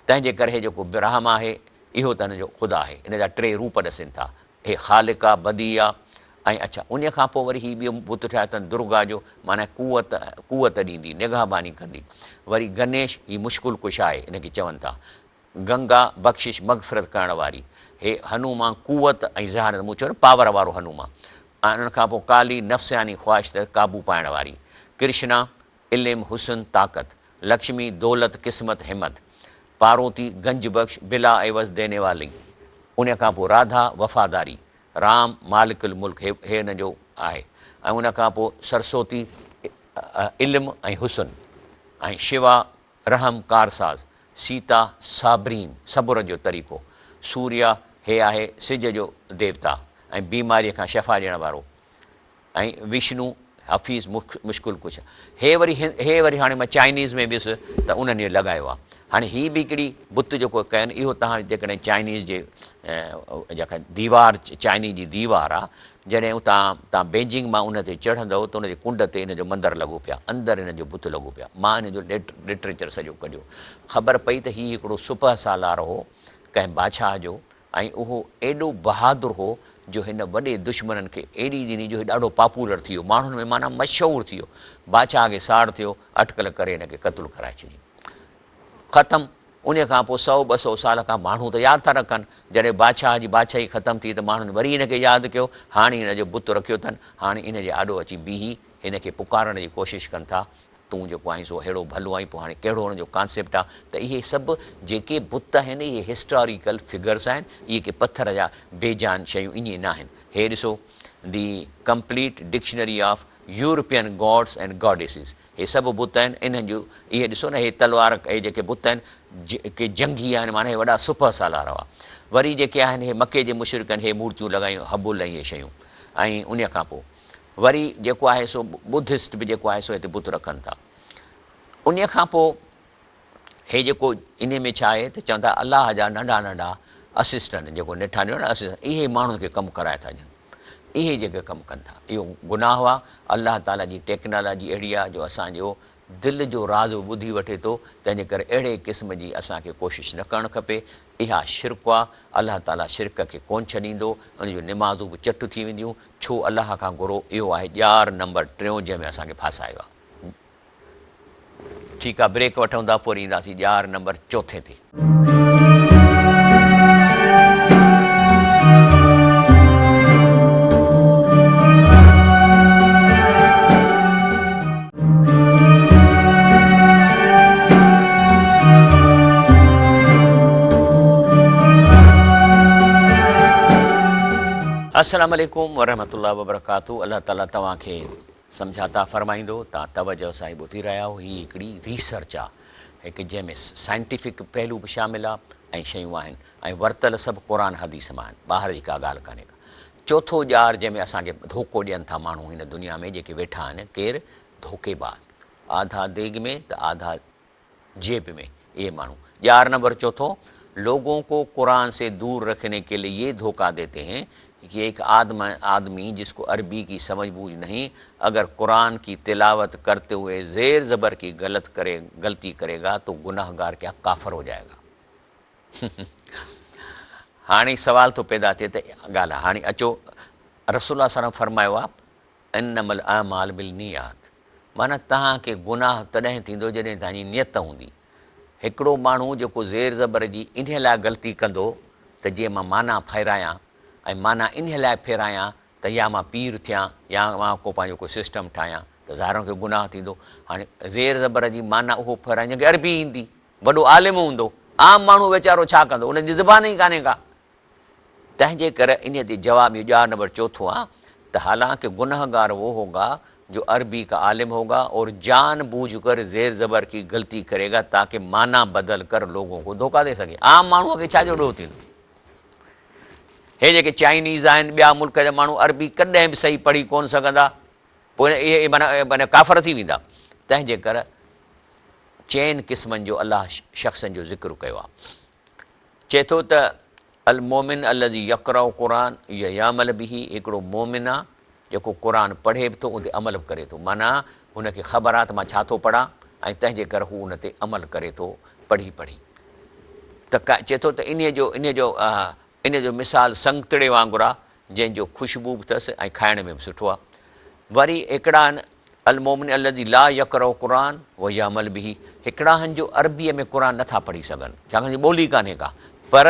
तंहिंजे करे जेको ब्रह्म आहे इहो त हिन जो ख़ुदा आहे, इन जा टे रूप ॾिसनि था, हे ख़ालिक आहे, बदी आहे, ऐं अच्छा उन खां पोइ वरी हीउ ॿियो बुत ठाहियो अथनि दुर्गा जो, माना कुवत ॾींदी, निगाहबानी कंदी। वरी गणेश, हीउ मुश्किल कुश आहे इनखे चवनि था। गंगा बख़्शिश मग़फ़िरत करण वारी, हे हनुमान कुवत ऐं ज़हानत, मूं चयो न पावर वारो हनुमान। ऐं उन खां पोइ काली नफ़्सियानी ख़्वाहिश त क़ाबू पाइण वारी, कृष्णा इल्म हुसन ताक़त, लक्ष्मी दौलत क़िस्मत हिम्मत, पार्वती गंज बख़्श बिला एवज़ देने वाली, उन खां पोइ राधा वफ़ादारी, राम मालिकुल मुल्क हे हिन जो आहे, ऐं उन खां पोइ सरस्वती इल्म ऐं हुसन, ऐं शिवा रहम कारसाज़, सीता साबरीन सब्र जो तरीक़ो, सूर्य हे आहे सिज जो देवता ऐं बीमारीअ खां शफ़ा ॾियण वारो, ऐं विष्णु हफ़ीज़ मुश्किल कुझु। हे वरी हाणे मां चाइनीज़ में वियुसि त उन्हनि लॻायो आहे। हाणे हीअ बि हिकिड़ी बुत जेको कयनि, इहो तव्हां जेकॾहिं चाइनीज़ जे जेका दीवार चाइनीज़ जी दीवार आहे, जॾहिं तव्हां बेजिंग मां उन ते चढ़ंदव त उनजे कुंड ते इन जो मंदरु लॻो पिया, अंदरि इन जो बुत लॻो पिया। मां इन जो लिटरेचर सॼो कढियो, ख़बर पई त हीउ हिकिड़ो सुपह सालार हो कंहिं बादशाह जो, ऐं उहो एॾो बहादुर हो जो हिन वॾे दुश्मननि खे एॾी ॾिनी जो ॾाढो पॉपुलर थी वियो, माण्हुनि में माना मशहूरु थी वियो। बादशाह खे साड़ थियो, अटकल करे हिन खे क़तलु कराए छॾी, ख़तमु। उन खां पोइ 100-200 साल खां माण्हू त यादि था रखनि। जॾहिं बादशाह जी बादशाही ख़तमु थी त माण्हुनि वरी हिन खे यादि कयो, हाणे हिन जो बुत रखियो अथनि, हाणे इन जे आॾो अची बीही हिन खे पुकारण जी कोशिशि कनि था, तूं जेको आहीं सो अहिड़ो भलो आहीं। पोइ हाणे कहिड़ो हुनजो कॉन्सेप्ट आहे त इहे सभु जेके बुत आहिनि इहे हिस्टोरिकल फिगर्स आहिनि, इहे के पथर जा बेजान शयूं ईअं न आहिनि। हे ॾिसो the complete dictionary of European gods and goddesses, हे सभु बुत आहिनि इन्हनि जूं। इहे ॾिसो न, हे तलवार हे जेके बुत आहिनि जेके जंगी आहिनि, माना हे वॾा सुपह सालार हुआ। वरी जेके आहिनि हे मके जे मुशरिकनि हे मूर्तियूं लॻायूं, हबुल ऐं इहे शयूं। ऐं उन खां पोइ वरी जेको आहे सो बुद्धिस्ट बि जेको आहे सो हिते बुत रखनि था। उन खां पोइ हे जेको इन में छा आहे त चवनि था अलाह जा नंढा नंढा असिस्टेंट, जेको निठा ॾियो न असिस्टेंट, इहे माण्हुनि खे कमु कराए था ॾियनि, इहे जेके कमु कनि था। इहो गुनाह आहे। अलाह ताला जी टेक्नोलॉजी अहिड़ी आहे जो असांजो दिलि जो राज़ ॿुधी वठे थो, तंहिंजे करे अहिड़े क़िस्म जी असांखे कोशिशि न करणु खपे। इहा शिरक आहे। अलाह ताला शिरक खे कोन छॾींदो, उनजूं निमाज़ूं बि चट थी वेंदियूं। छो अलाह खां घुरो। इहो आहे ॼार नंबर 3 जंहिंमें असांखे फासायो आहे। ठीकु आहे, ब्रेक वठूं था, पोइ ईंदासीं ॼार नंबर 4 ते। अस्सलाम वालेकुम वरहमतुल्लाहि वबरकातुहू। अल्लाह ताला तव्हांखे सम्झाता फ़रमाईंदो। तव्हां तवजो सां ॿुधी रहिया आहियो। हीअ हिकिड़ी रिसर्च आहे, हिकु जंहिंमें साइंटिफिक पहलू बि शामिल आहे ऐं शयूं आहिनि, ऐं वरितल सभु क़ुर हदीस मां आहिनि, ॿाहिरि जी का ॻाल्हि कान्हे का। चोथों ॼार जंहिंमें असांखे धोखो ॾियनि था माण्हू हिन दुनिया में जेके वेठा आहिनि, केरु धोखेबाज़, आधा देग में त आधा जेब में, ये मानू। ॼार नंबर 4, लोगों को कुरान से दूर रखने के लिए ये धोखा देते हैं कि एक आदमी जिसको अरबी की समझ बूझ नहीं, अगर कुरान की तिलावत करते हुए ज़ेर ज़बर की गलती करेगा तो गुनाहगार क्या काफ़र हो जाएगा। हाणे सवाल तो पैदा थिए त ॻाल्हि आहे। हाणे अचो, रसूल सल्लल्लाहु फरमायो आहे इन्नमल अमाल बिन्नियात, माना तव्हांखे गुनाह तॾहिं थींदो जॾहिं तव्हांजी नियत हूंदी। हिकिड़ो माण्हू जेको ज़ेर ज़बर जी इन लाइ ग़लती कंदो त जीअं मां माना फेरायां, ऐं माना इन लाइ फेरायां त या मां पीर थियां या मां को पंहिंजो को सिस्टम ठाहियां, त ज़ाहिर खे गुनाह थींदो। हाणे ज़ेर ज़बर जी माना उहो फेराए जंहिंखे अरबी ईंदी, वॾो आलिम हूंदो, आम माण्हू वीचारो छा कंदो, उनजी ज़बान ई कान्हे का। तंहिंजे करे इन ते जवाब इहो ॼार नंबर 4 आहे त हालांकि गुनाहगार वो होगा जो अरबी का आलिम होगा और जान बूझ कर ज़ेर ज़बर की गलती करेगा ताकि माना बदल कर लोगों को धोखा दे सके। आम माण्हूअ खे छा जो ॾोह थींदो। हे जेके चाइनीज़ आहिनि, ॿिया मुल्क जा माण्हू अरबी कॾहिं बि सही पढ़ी कोन सघंदा, पोइ इहे माना काफ़र थी वेंदा। तंहिंजे करे 4 क़िस्मनि जो अलाह शख़्सनि जो ज़िक्र कयो आहे। चए थो त अल मोमिन अल्लज़ी यक़रउ क़ुरान यअमल बिही, हिकिड़ो मोमिन आहे जेको क़ुरान पढ़े बि थो, उन ते अमल बि करे थो। माना हुनखे ख़बर आहे त मां छा थो पढ़ां, ऐं तंहिंजे करे हू उन ते अमल करे थो पढ़ी त चए थो त इन जो मिसाल संगतड़े वांगुरु आहे, जंहिंजो ख़ुशबू बि अथसि ऐं खाइण में बि सुठो आहे। वरी हिकिड़ा आहिनि अल मोमिन अल्लज़ी ला यक़रउ क़ुरान व यअमल बिही, हिकिड़ा आहिनि जो अरबीअ में क़ुरान नथा पढ़ी सघनि, छाकाणि ॿोली कान्हे का, पर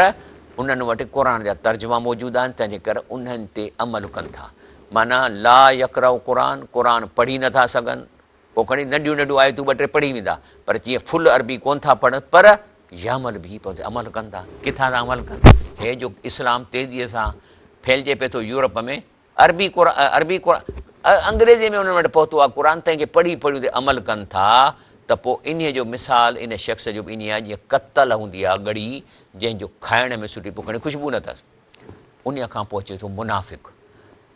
उन्हनि वटि क़ुरान जा तर्जुमा मौजूदु आहिनि, तंहिंजे करे उन्हनि ते अमल कनि था। माना ला यक़रउ क़ुरान पढ़ी नथा सघनि, पोइ खणी नंढियूं नंढियूं आयतूं 2-3 पढ़ी वेंदा, पर जीअं फुल अरबी कोन था पढ़नि, पर यअमल बि पोइ अमल कनि था। किथां था अमल कनि? हे जो इस्लाम तेज़ीअ सां फैलिजे पियो थो यूरोप में, अरबी क़ुरान अंग्रेज़ी में उन्हनि वटि पहुतो आहे क़ुरान, तंहिंखे पढ़ी ते अमल कनि था, त त पोइ इन जो मिसाल इन शख़्स जो बि इन आहे जीअं कतल हूंदी आहे ॻड़ी जंहिंजो खाइण में सुठी पोइ खणी ख़ुशबू न अथसि। उन खां पोइ अचे थो मुनाफ़िक़।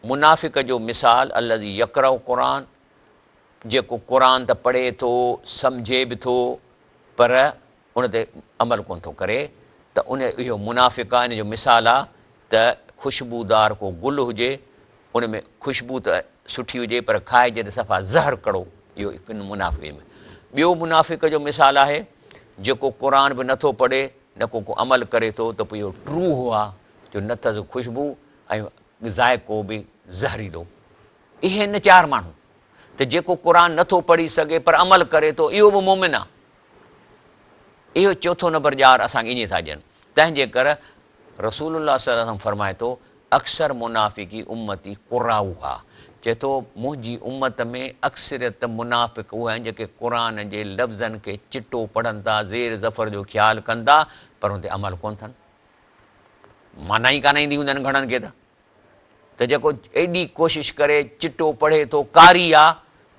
मुनाफ़िक़ जो मिसाल अल्लज़ी यक़रउ क़ुरान, जेको क़ुरान त पढ़े थो सम्झे बि थो पर उन ते अमल कोन थो करे, त इहो मुनाफ़िक़ आहे। इन जो मिसाल आहे त ख़ुशबूदार को गुल हुजे, उन में ख़ुशबू त सुठी हुजे पर खाइजे त सफ़ा ज़हर कड़ो, इहो हिकु मुनाफ़िक़ में। ॿियो मुनाफ़िक़ जो मिसाल आहे जेको क़ुरान बि नथो पढ़े न को अमल करे थो, त पोइ इहो ट्रू आहे जो न अथसि ख़ुशबू ऐं ज़ाइक़ो बि ज़हरीलो। इहे इन 4 माण्हू। त जेको क़ुरान नथो पढ़ी सघे पर अमल करे थो, इहो बि मोमिन आहे। इहो चोथों नंबर ॼार असांखे ईअं था ॾियनि। तंहिंजे करे रसूलुल्लाह सल्लल्लाहु अलैहि वसल्लम फरमाए थो अक्सर मुनाफ़िकी उम्मती क़ुराउ आहे। चए थो मुंहिंजी उम्मत में अक्सरियत मुनाफ़िक़ उहे आहिनि जेके क़ुरान जे लफ़्ज़नि खे चिटो पढ़नि था, ज़ेर ज़फ़र जो ख़्यालु कनि था पर हुन ते अमल कोन अथनि। माना ई कान ईंदी हूंदनि घणनि खे त जेको एॾी कोशिशि करे चिटो पढ़े थो, कारी आहे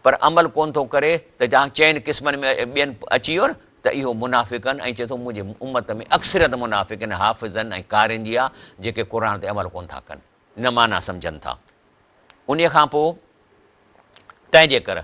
पर अमल कोन थो करे, त तव्हां 4 क़िस्मनि में ॿियनि अची वियो न, त इहो मुनाफ़िक़ आहिनि। ऐं चए थो मुंहिंजे उम्मत में अक्सरियत मुनाफ़िक़ आहिनि हाफ़िज़नि ऐं क़ारिन जी आहे जेके क़ुरान ते अमल कोन था कनि, न माना सम्झनि था। उन खां पोइ तंहिंजे करे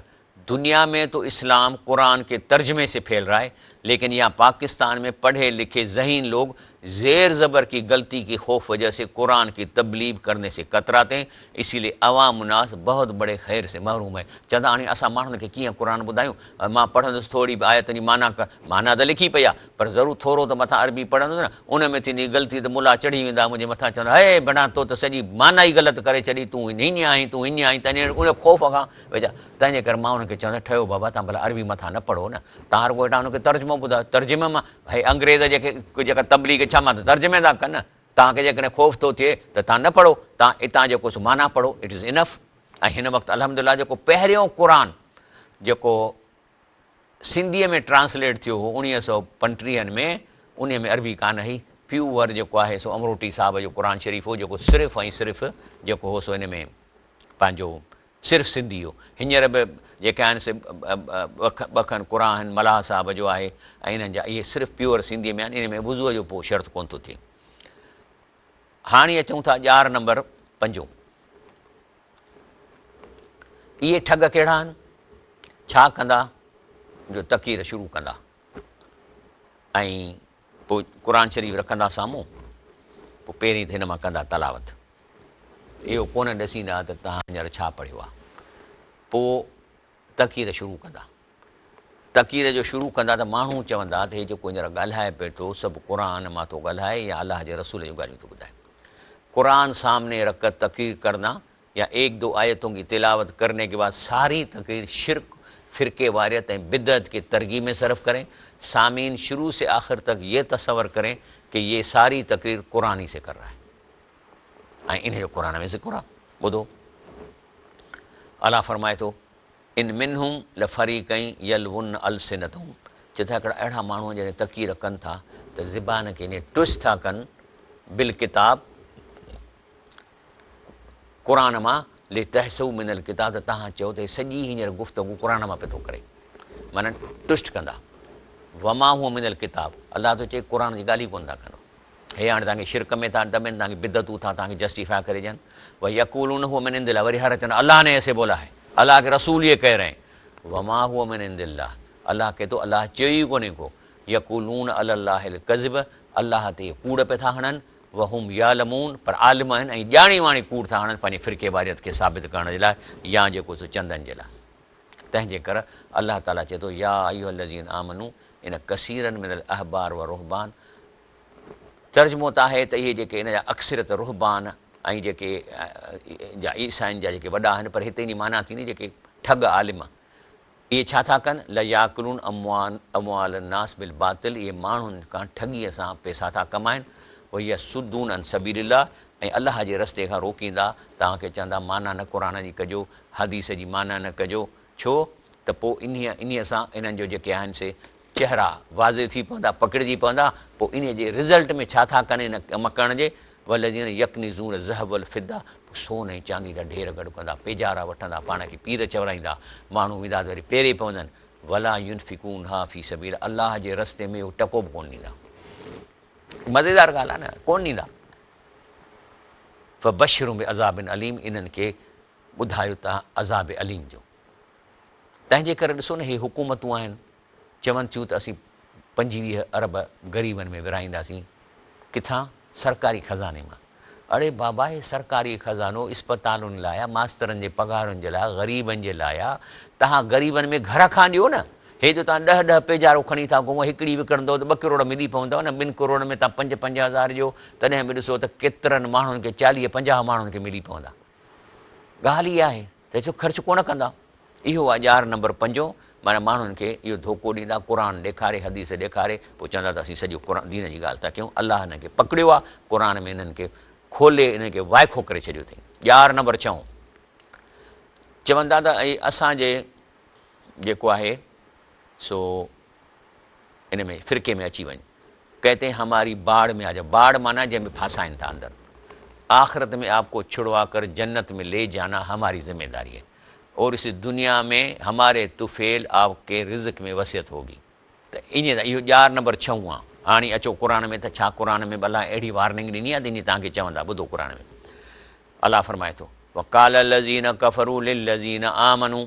दुनिया में तो इस्लाम कुरान के तर्जमे से फैल रहा है, लेकिन यहाँ पाकिस्तान में पढ़े लिखे ज़हीन लोग ज़ेर ज़बर की गलती की खौफ वजह से कुरान की तबलीग करने से कतराते हैं। इसीलिए अवाम उनास बहुत बड़े खैर से महरूम है। चवंदा हाणे असां माण्हुनि खे कीअं क़ुरान ॿुधायूं, मां पढ़ंदुसि थोरी बि आयतनि जी माना त लिखी पई आहे पर ज़रूरु थोरो त मथां अरबी पढ़ंदुसि न, उन में थींदी ग़लती त मुला चढ़ी वेंदा मुंहिंजे मथां, चवंदा हे बणा तो त सॼी माना ई ग़लति करे छॾी, तूं हीअं आहीं तूं हीअं आहीं, तंहिंजे उन ख़ौफ़ खां वेझा। तंहिंजे करे मां हुनखे चवंदा ठहियो बाबा तव्हां भला अरबी मथां न पढ़ो न, तव्हां रुॻो वेठा हुनखे तर्जुमो ॿुधायो। तर्जुमे मां भई अंग्रेज़ जेका तबलीग छा मां त तर्जुमे था कनि, तव्हांखे जेकॾहिं ख़ौफ़ थो थिए त तव्हां न पढ़ो, तव्हां हितां जेको सो माना पढ़ो, इट इज़ इनफ। ऐं हिन वक़्तु अल्हम्दुलिल्लाह जेको पहिरियों क़ुरान जेको सिंधीअ में ट्रांसलेट थियो हो 1935 में, उन में अरबी कान हुई, प्यूअर जेको आहे सो अमरोटी साहिब जो क़ुरान शरीफ़ हो जेको सिर्फ़ु ऐं सिर्फ़ु जेको हो सो इन में पंहिंजो सिर्फ़ु सिंधी हो। हींअर बि जेके आहिनि से ॿ खनि क़ुरान आहिनि मलाह साहिब जो आहे ऐं इन्हनि जा इहे सिर्फ़ु प्योर सिंधीअ में आहिनि, इन में वुज़ूअ जो पोइ शर्त कोन थो थिए। हाणे अचूं था ॼार नंबर 5। इहे ठग कहिड़ा आहिनि, छा कंदा, जो तक़ीर शुरू कंदा ऐं पोइ क़ुरान शरीफ़ रखंदा साम्हूं, पोइ पहिरीं त हिन मां कंदा तलावत, इहो कोन ॾसींदा त तव्हां हींअर छा पढ़ियो आहे। पोइ तक़ीर शुरू कंदा, तक़ीर जो शुरू कंदा त माण्हू चवंदा त हे जेको हींअर ॻाल्हाए पियो थो सभु क़ुरान मां थो ॻाल्हाए या अलाह जे रसूल जूं ॻाल्हियूं थो ॿुधाए। कुरान सामने रख कर तक़रीर करना या 1-2 आयतों की तिलावत करने के बाद सारी तक़रीर शिरक, फ़िरके वारियत एवं बिदअत के तरगीब में सर्फ करें। सामीन शुरू से आखिर तक ये तस्वर करें कि ये सारी तक़रीर कुरान ही से कर रहा है, इन्हें जो कुरान में ज़िक्र आहे। ॿुधो अल्लाह फरमाए थो इन मिनहुम लफ़रीक़ैन यलवुन अलसिनतहुम, चए था हिकिड़ा अहिड़ा माण्हू जॾहिं तक़ीर कनि था त ज़बान खे ईअं ट्विस्ट था कनि बिल किताब क़ुरान मां ले तहसू मिनल किताब, त तव्हां चयो त सॼी हींअर गुफ़्तगू क़ुरान मां पियो थो करे, माना ट्विस्ट कंदा। वमा हुआ मिनल किताब, अलाह थो चए क़ुरान जी ॻाल्हि ई कोन था करो। हे हाणे तव्हांखे शिरक में था दॿनि, तव्हांखे बिदतूं था तव्हांखे जस्टिफाई करे ॾियनि। वरी यक़ूलून हुआ मिन इंदिल्लाह, वरी हर चवनि अल्लाह ने ऐसे बोला है, अल्लाह के रसूल ये कह रहे हैं। वमा हुआ मिन इंदिल्लाह, अल्लाह के तो अल्लाह चयो ई कोन्हे को। यक़ूलून अलल्लाहिल कज़िब, अल्लाह ते कूड़ पिया था हणनि। वहुम यालमून, पर आलिम आहिनि ऐं ॼाणी वाणी कूड़ था हणनि पंहिंजे फ़िरके वारियत खे साबित करण जे लाइ या जेको सो चंदनि जे लाइ। तंहिंजे करे अल्लाह ताला चए थो या अय्युहल्लज़ीना आमनू इन कसीरन मिनल अहबार व रुहबान, तर्जुमो त आहे त इहे जेके इन जा अक्सरत रुहबान ऐं जेके ईसाइन जा जेके वॾा आहिनि, पर हिते इन माना थींदी जेके ठग आलिम, इहे छा था कनि लयाकुलून अमवाल नास बिल बातिल, इहे माण्हुनि खां ठगीअ सां पैसा था कमाइनि। वही सुदून अन सबीलिल्लाह, ऐं अलाह जे रस्ते खां रोकींदा, तव्हांखे चवंदा माना न क़ुरान जी कजो, हदीस जी माना न कजो, छो त पोइ इन्हीअ सां इन्हनि जो जेके आहिनि से चेहरा वाज़े थी पवंदा, पकिड़िजी पवंदा। पोइ इन जे रिज़ल्ट में छा था कनि इन कम करण जे, वलज़ीन यकनिज़ून ज़हब वल फिदा, सोन ऐं चांदी जा ढेर गॾु कंदा, पेजारा वठंदा, पाण खे पीर चवराईंदा, माण्हू वेंदा त वरी पेरे पवंदनि, वला युनफिकूनहा फी सबील, अल्लाह जे रस्ते में उहो टको बि कोन ॾींदा। मज़ेदार ॻाल्हि आहे न, कोन ॾींदा। फ़बशिरुहुम बिअज़ाबिन अलीम, इन्हनि खे ॿुधायो तव्हां अज़ाब अलीम जो। तंहिंजे करे ॾिसो न, हे हुकूमतूं आहिनि, चवनि थियूं त असीं 25 अरब ग़रीबनि में विराईंदासीं। किथां? सरकारी ख़ज़ाने मां। अड़े बाबा, हे सरकारी ख़ज़ानो इस्पतालुनि लाइ आहे, मास्तरनि जे पघारुनि जे लाइ, ग़रीबनि जे लाइ आहे। तव्हां ग़रीबनि में घर खां ॾियो न। हे जो तव्हां 10-10 पेजारो खणी था घुमो, हिकिड़ी विकिणंदव त 2 करोड़ मिली पवंदव न। 2 करोड़ में तव्हां 5-5 हज़ार ॾियो, तॾहिं बि ॾिसो त केतिरनि माण्हुनि खे, 40-50 माण्हुनि खे मिली पवंदा। ॻाल्हि इहा आहे त ॾिसो ख़र्चु कोन कंदा। इहो आहे ॼार नंबर 5, माना माण्हुनि खे इहो धोखो ॾींदा, क़ुर ॾेखारे, हदीस ॾेखारे, पोइ चवंदा त असीं सॼो क़ुर दीन जी ॻाल्हि था कयूं। अलाह हिन खे पकड़ियो आहे, क़ुर में हिननि खे खोले, हिन खे वाइखो करे छॾियो अथई। ॼार नंबर 6 चवंदा त असांजे जेको आहे सो इन में फ़िरके में अची वञ, कहते हैं हमारी बाढ़ में आ जा। बाढ़ माना जंहिंमें फासाइनि था अंदर। आख़िरत में आपको छुड़वा कर जन्नत में ले जाना हमारी ज़िम्मेदारी है, और इस दुनिया में हमारे तुफ़ेल आपके रिज़्क़ में वसियत होगी। त ईअं इहो ॼार नंबर 6 आहे। हाणे अचो क़ुर में, त छा क़ुर में भला अहिड़ी वार्निंग ॾिनी आहे जिनी तव्हांखे चवंदा? ॿुधो क़ुर में अलाह फरमाए थो, वक़ाल लज़ीन कफ़रू लिल्लज़ीन आमनू,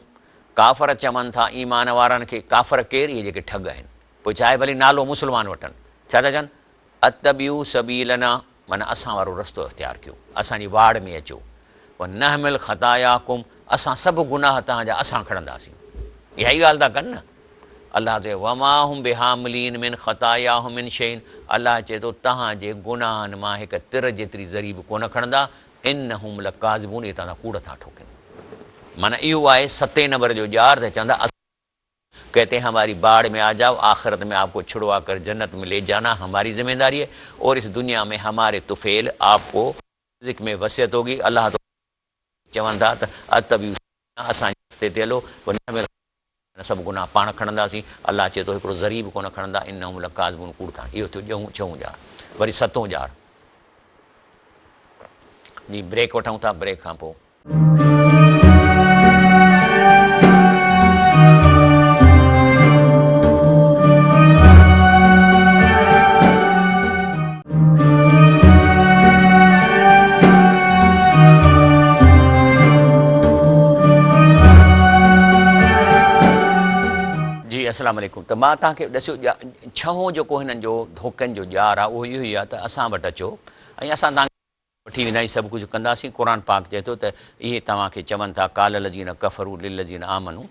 काफ़र चवनि था ईमान वारनि खे। काफ़र केरु? इहे जेके ठग आहिनि। पोइ चाहे भली नालो मुस्लमान वठनि, छा था चवनि? अतबियू सबीलना, माना असां वारो रस्तो इख़्तियार कयो, असांजी वाड़ में अचो। व नहमिल ख़तायाकुम, असां सभु गुनाह तव्हांजा असां खणंदासीं। इहा ई ॻाल्हि था कनि न। अलाह चए वमा हुम बिहामिलीन मिन ख़तायाहुम मिन शैइन, अलाह चए थो तव्हांजे गुनाहनि मां हिकु तिर जेतिरी ज़री बि कोन खणंदा। इन्नहुम लकाज़िबून, इहे तव्हां कूड़ था ठोकनि। माना इहो आहे 7 नंबर जो ॼार। त चवंदा कहते हैं हमारी बाढ़ में आ जाओ, आखिरत में आपको छुड़वा कर जन्नत में ले जाना हमारी जिम्मेदारी है, और इस दुनिया में हमारे तुफ़ेल आपको रिज़्क़ में वसियत होगी। अल्लाह तो चवंदा त अतबी असांजे रस्ते ते हलो, सभु गुनाह पाण खणंदासीं। अल्लाह चए थो हिकिड़ो ज़री बि कोन खणंदा। इन्नहुम लकाज़िबून, कूड़ था। इहो थियो 6 ॼार। वरी 7 ॼार जी ब्रेक वठूं था। ब्रेक खां पोइ अस्सलाम वालेकुम। त मां तव्हांखे ॾसियो 6 जेको हिननि जो धोखनि जो ॼार आहे, उहो इहो ई आहे त असां वटि अचो ऐं असां तव्हांखे वठी वेंदासीं, सभु कुझु कंदासीं। क़ुर पाक चए थो त इहे तव्हांखे चवनि था काल लज़ीन कफ़रू लिल्लज़ीन आमनू,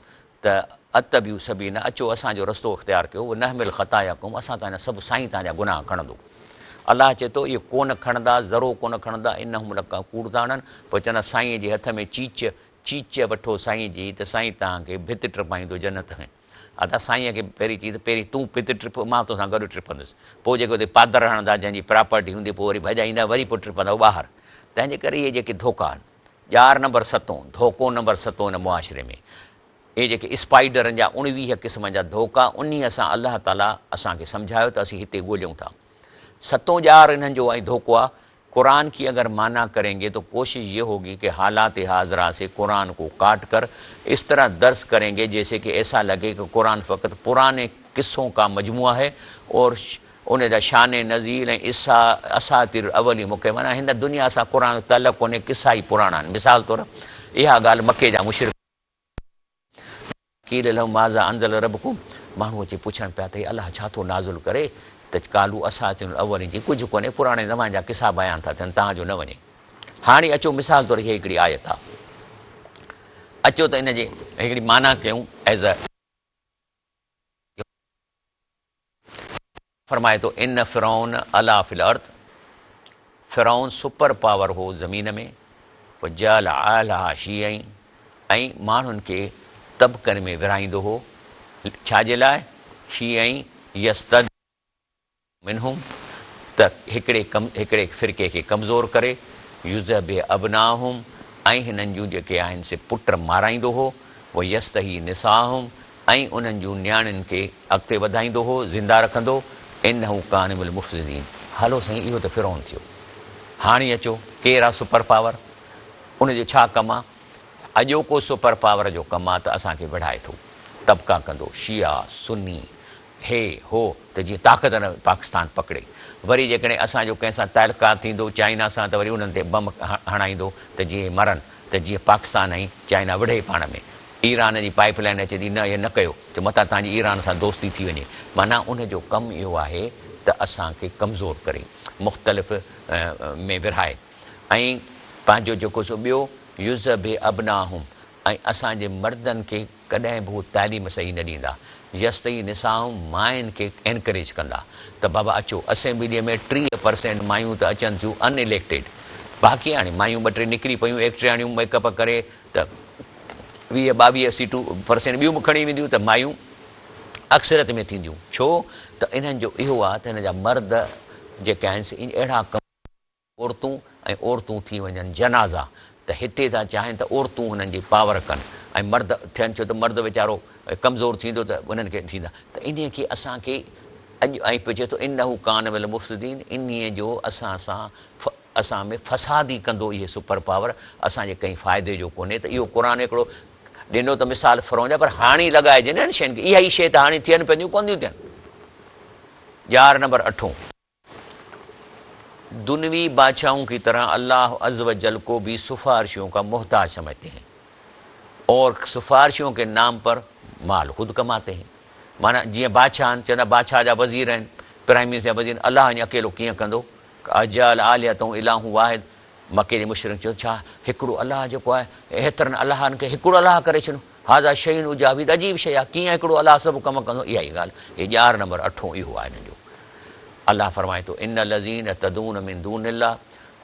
त अतबियू सबीना, अचो असांजो रस्तो इख़्तियार कयो। नहमिल ख़तायाकुम, असां तव्हांजा सभु साईं तव्हांजा गुनाह खणंदो। अलाह चए थो इहे कोन खणंदा, ज़रो कोन खणंदा। इन्नहुम लका, कूड़ था हणनि। पोइ चवंदा साईं जे हथ में चीच वठो साईं जी, त साईं तव्हांखे भित टिपाईंदो जन्नत में। अदा साईंअ खे पहिरीं चई त पहिरीं तूं भित टिप, मां तोसां गॾु टिपंदुसि। पोइ जेको हुते पादर हणंदा, जंहिंजी प्रॉपर्टी हूंदी, पोइ वरी भॼाईंदा, वरी पोइ टिपंदा ॿाहिरि। तंहिंजे करे इहे जेके धोखा आहिनि, ॼार नंबर 7, धोखो नंबर 7 हिन मुआशिरे में। इहे जेके स्पाइडरनि जा 19 क़िस्म जा धोखा, उन सां अलाह ताला असांखे सम्झायो त असीं हिते ॻोल्हियूं था। 7 ॼार इन्हनि जो ऐं धोखो आहे। कुरान की अगर माना करेंगे तो कोशिश ये होगी कि हालात हाजरा से कुरान को काट कर इस तरह दर्स करेंगे जैसे कि ऐसा लगे कि कुरान फ़कत पुराने किस्सों का मजमुआ है और उन जा शान नज़ीर ऐं असातिर अवली मूंखे माना हिन दुनिया सां क़ुरान तलक कोन्हे, किसा ई पुराणा आहिनि। मिसाल तौरु इहा ॻाल्हि मके जा मुशरिक कील लहू माज़ा अंज़ल रबकुम, माण्हू अची पुछनि पिया त अलाह छा थो नाज़ुल करे, त कालू असातिर अवली जी कुझु कोन्हे, पुराणे ज़माने जा किसा बयान था थियनि, तव्हांजो न वञे। हाणे अचो मिसाल तौरु हीअ हिकिड़ी आयत आहे, अचो त हिनजी हिकिड़ी माना कयूं। एज़ अ फरमाए थो इन फ़िरौन अला फ़िल अर्द, फ़िरौन सुपर पावर हो ज़मीन में, पोइ जल आला शीअं, ऐं माण्हुनि खे तबकनि में विराईंदो हो। छाजे लाइ? शीअं यस्तद मिनहुम, त हिकिड़े फ़िरके खे कमज़ोर करे, युज़बे अबनाहुम, ऐं हिननि जूं जेके आहिनि से पुट माराईंदो हो। पोइ यस्तही निसाहुम, ऐं उन्हनि जूं नियाणियुनि खे अॻिते वधाईंदो हो, ज़िंदा रखंदो। इन्नहु कान मिल मुफ़्सिदीन। हलो साईं, इहो त फ़िरौन थियो। हाणे अचो केरु आहे सुपर पावर, उनजो छा कमु आहे? अॼोको सुपर पावर जो कमु आहे त असांखे वढाए थो। तबिका कंदो, शिया सुन्नी हे हो, त जीअं ताक़त न पाकिस्तान पकिड़े। वरी जेकॾहिं असांजो कंहिंसां तालुकात थींदो चाइना सां, त वरी उन्हनि ते बम हणाईंदो त जीअं मरनि, त जीअं पाकिस्तान ऐं चाइना विढ़े पाण में। ईरान जी पाइप लाइन अचे थी, न इहे न कयो, त मथां तव्हांजी ईरान सां दोस्ती थी वञे। माना उनजो कमु इहो आहे त असांखे कमज़ोर करे, मुख़्तलिफ़ में विरहाए। ऐं पंहिंजो जेको सो ॿियो युज़ बे अबनाहुम, ऐं असांजे मर्दनि खे कॾहिं बि उहो तालीम सही न ॾींदा। यस्तई निसाऊं, मायुनि खे एनकरेज कंदा त बाबा अचो। असेंबलीअ में 30% मायूं त अचनि थियूं अनइलेक्टेड, बाक़ी हाणे मायूं 2-3 निकिरी पियूं एक्ट्रियाणियूं मेकअप करे त 20-22% ॿियूं बि खणी वेंदियूं, त मायूं अक्सरत में थींदियूं। छो त इन्हनि जो इहो आहे त हिन जा मर्द जेके आहिनि अहिड़ा कम, औरतूं थी वञनि जनाज़ा, त हिते था चाहिनि त औरतूं हुननि जी पावर कनि ऐं मर्द थियनि। छो त मर्द वीचारो कमज़ोर थींदो त उन्हनि खे थींदा। त इन खे असांखे अॼु ऐं पियो चए थो इन हू कान विल मुफ़्सिदीन, इन्हीअ जो असां में फ़सादी कंदो इहे सुपर पावर, असांजे कंहिं फ़ाइदे जो कोन्हे। त इहो क़ुर हिकिड़ो ॾिनो त मिसाल फरों जा, पर हाणे लॻाइजे न शयुनि खे। इहा ई शइ त हाणे थियनि पवंदियूं, कोन थियूं थियनि। 11 नंबर 8, दुनवी बादशाहों की तरह अल्लाह अज़्ज़ व जल को भी सिफारिशों का मोहताज समझते हैं और सिफारिशों के नाम पर माल खुद कमाते हैं। माना जीअं बादशाह आहिनि, चवंदा बादशाह जा वज़ीर आहिनि, प्राइम मिनिस्टर जा वज़ीर, अलाह ईअं अकेलो कीअं कंदो? अजल आलियतूं इलाहूं वाहिद। मके जे मुशरिक चयो छा हिकिड़ो अलाह जेको आहे, हेतिरनि अलाहनि खे हिकिड़ो अलाह करे छॾियो? हाज़ा शयुनि उजाविद, अजीब शइ आहे, कीअं हिकिड़ो अलाह सभु कमु कंदो? इहा ई ॻाल्हि। हे 11 नंबर 8 इहो आहे हिन जो। अलाह फरमाए थो इन लज़ीन तदून मिन दूनिल्लाह,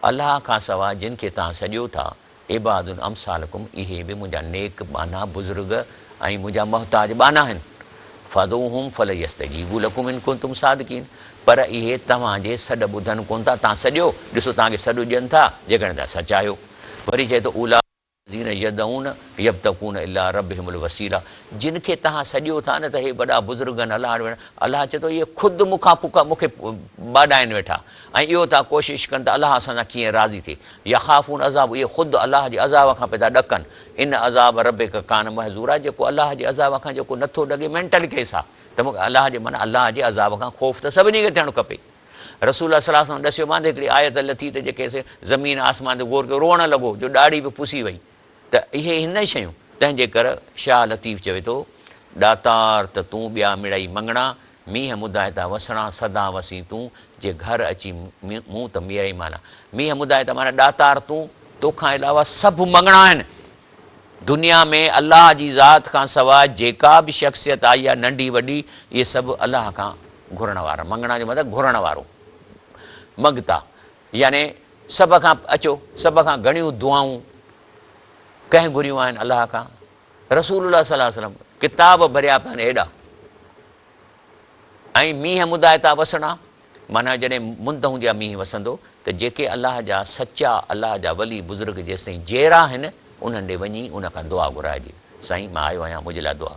अलाह खां सवाइ जिन खे तव्हां सॼो था, इबादुन अमसालकुम, इहे बि मुंहिंजा नेक बाना बुज़ुर्ग ऐं मुंहिंजा मोहताज बाना आहिनि। फदूहुम फलयस्तजीबू लकुम इन कुंतुम सादिकीन, पर इहे तव्हांजे सॾ ॿुधनि कोन था। तव्हां सॼो ॾिसो, तव्हांखे सॾु ॾियनि था जेकॾहिं तव्हां सचायो। वरी चए थो उला यदऊन यब्तकून इला रब्बिहिमुल वसीला, जिन खे तव्हां सॼो था न, त हे वॾा बुज़ुर्ग आहिनि, अलाह चए थो इहे ख़ुदि मूंखे बाॾाइनि वेठा, ऐं इहो था कोशिशि कनि त अलाह असांजा कीअं राज़ी थिए। यख़ाफ़ून अज़ाब, इहे ख़ुदि अलाह जे अज़ाब खां पिया था ॾकनि। इन अज़ाब रब्बिक कान महज़ूरा, जेको अलाह जे अज़ाब खां जेको नथो ॾके मेंटल केस आहे। त मूंखे अलाह जे माना अलाह जे अज़ाब खां ख़ौफ़ त सभिनी खे थियणु खपे। रसूल सलाह सां ॾसियो मां हिकिड़ी आयत लथी त जेके ज़मीन आसमान ते गौर कयो, रोअणु लॻो जो ॾाढ़ी बि पुसी वई। त इहे हिन शयूं, तंहिंजे करे शाह लतीफ़ चवे थो दातार त तूं ॿिया मिड़ई मंगणा, मींहं मुदाए था वसणा, सदा वसी तूं जे घर अची मूं त मीरई। माना मींहं मुदाए था माना दातार तूं, तोखां अलावा सभु मंगणा आहिनि दुनिया में। अलाह जी ज़ात खां सवाइ जेका बि शख़्सियत आई आहे, नंढी वॾी, इहे सभु अलाह खां घुरण वारा। मंगणा जो मतिलबु घुरण वारो, मंगता, यानी सभ खां अचो, सभ खां घणियूं दुआऊं कंहिं घुरियूं आहिनि अलाह खां? रसूलुल्लाह सल्लल्लाहु अलैहि वसल्लम किताब भरिया पिया आहिनि एॾा। ऐं मींहं मुदाए था वसणा, माना जॾहिं मुंद हूंदी आहे मींहुं वसंदो, त जेके अलाह जा सचा अलाह जा वली बुज़ुर्ग जेसि ताईं जहिड़ा आहिनि, उन्हनि ॾे वञी उन खां दुआ घुराइजे, साईं मां आयो आहियां मुंहिंजे लाइ दुआ।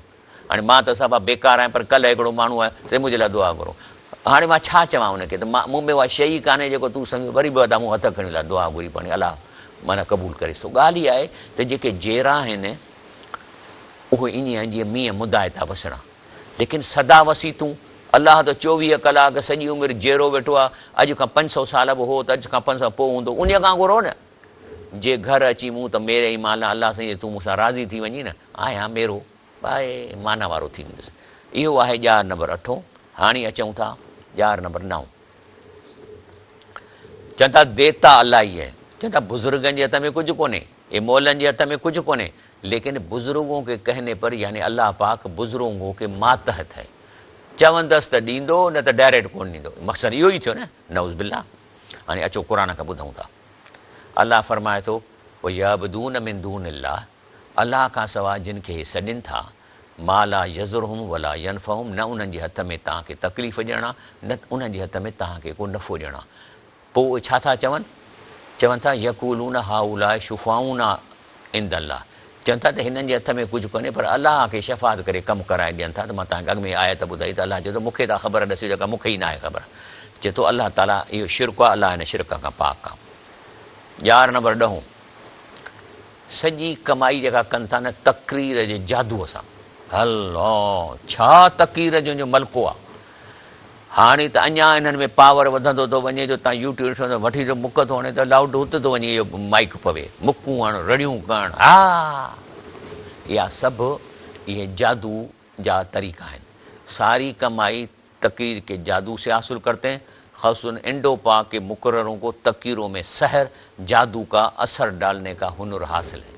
हाणे मां त सभु बेकार आहियां, पर कल्ह हिकिड़ो माण्हू आहे से मुंहिंजे लाइ दुआ घुरो। हाणे मां छा चवां हुनखे? त मूं में उहा शइ कान्हे जेको तूं सम्झो, वरी बि वॾा मूं हथ खणी लाइ दुआ घुरी पवणी, अलाह माना क़बूल करे। सो ॻाल्हि इहा आहे त जेके जहिड़ा आहिनि उहे ईअं आहिनि जीअं मींहं मुदाए था वसणा। लेकिन सदा वसी तूं, अलाह त 24 कलाक सॼी उमिरि जहिड़ो वेठो आहे। अॼु खां 500 साल बि हो त अॼु खां 500 पोइ हूंदो, उन खां घुरो न। जे घर अची मूं त मेरे ई माला, अलाह साईं तूं मूंसां राज़ी थी वञी न, आहियां मेरो आहे माना वारो थी वेंदुसि। इहो आहे 11 नंबर 8। हाणे अचूं था 11 नंबर 9। चवनि था देता अलाह ई आहे। चवनि था बुज़ुर्गनि जे हथ में कुझु कोन्हे, ये मौलनि जे हथ में कुझु कोन्हे, लेकिन बुज़ुर्गों के कहने पर, यानी अल्लाह पाक बुज़ुर्गों के मातहत है। चवंदसि त ॾींदो, न त डायरेक्ट कोन ॾींदो। मक़सदु इहो ई थियो न, नऊज़ बिल्लाह। हाणे अचो क़ुर खां ॿुधूं था। अलाह फरमाए थो वयअबदून मिन दूनिल्लाह, अलाह खां सवाइ जिन खे हे सॾनि था, माला यज़ुरहुम वला यनफ़हुम, न उन्हनि जे हथ में तव्हांखे तकलीफ़ ॾियणा, न उन्हनि जे हथ में तव्हांखे को नफ़ो ॾियणा। पोइ उहे छा था चवनि? चवनि था यक़ूलून हाउलाए शुफ़ाऊना इंदल्लाह, चवनि था त हिननि जे हथ में कुझु कोन्हे, पर अलाह खे शफ़ात करे कमु कराए ॾियनि था। त मां तव्हांखे अॻु में आयत ॿुधाई त अलाह चए थो मूंखे त ख़बर ॾसी, जेका मूंखे ई न आहे ख़बर। चए थो अलाह ताला इहो शिरक आहे, अलाह हिन शिरक खां पाक आहे। 11 नंबर 10, सॼी कमाई जेका कनि था न तक़रीर जे जादूअ सां, हलो छा तकीर जो मलको आहे। हाणे त अञा इन्हनि में पावर वधंदो थो वञे जो तव्हां यूट्यूब ॾिसो वठी जो मुक थो हणे त लाउड हुते थो वञे इहो माइक पवे, मुकूं हण रड़ियूं करणु। हा इहा सभु इहे जादू जा तरीक़ा आहिनि। सारी कमाई तकीर के जादू से हासिल करते हैं। खसून इंडो पाक के मुकर्ररों को तकीरों में सहर जादू का असर डालने का हुनर हासिल है।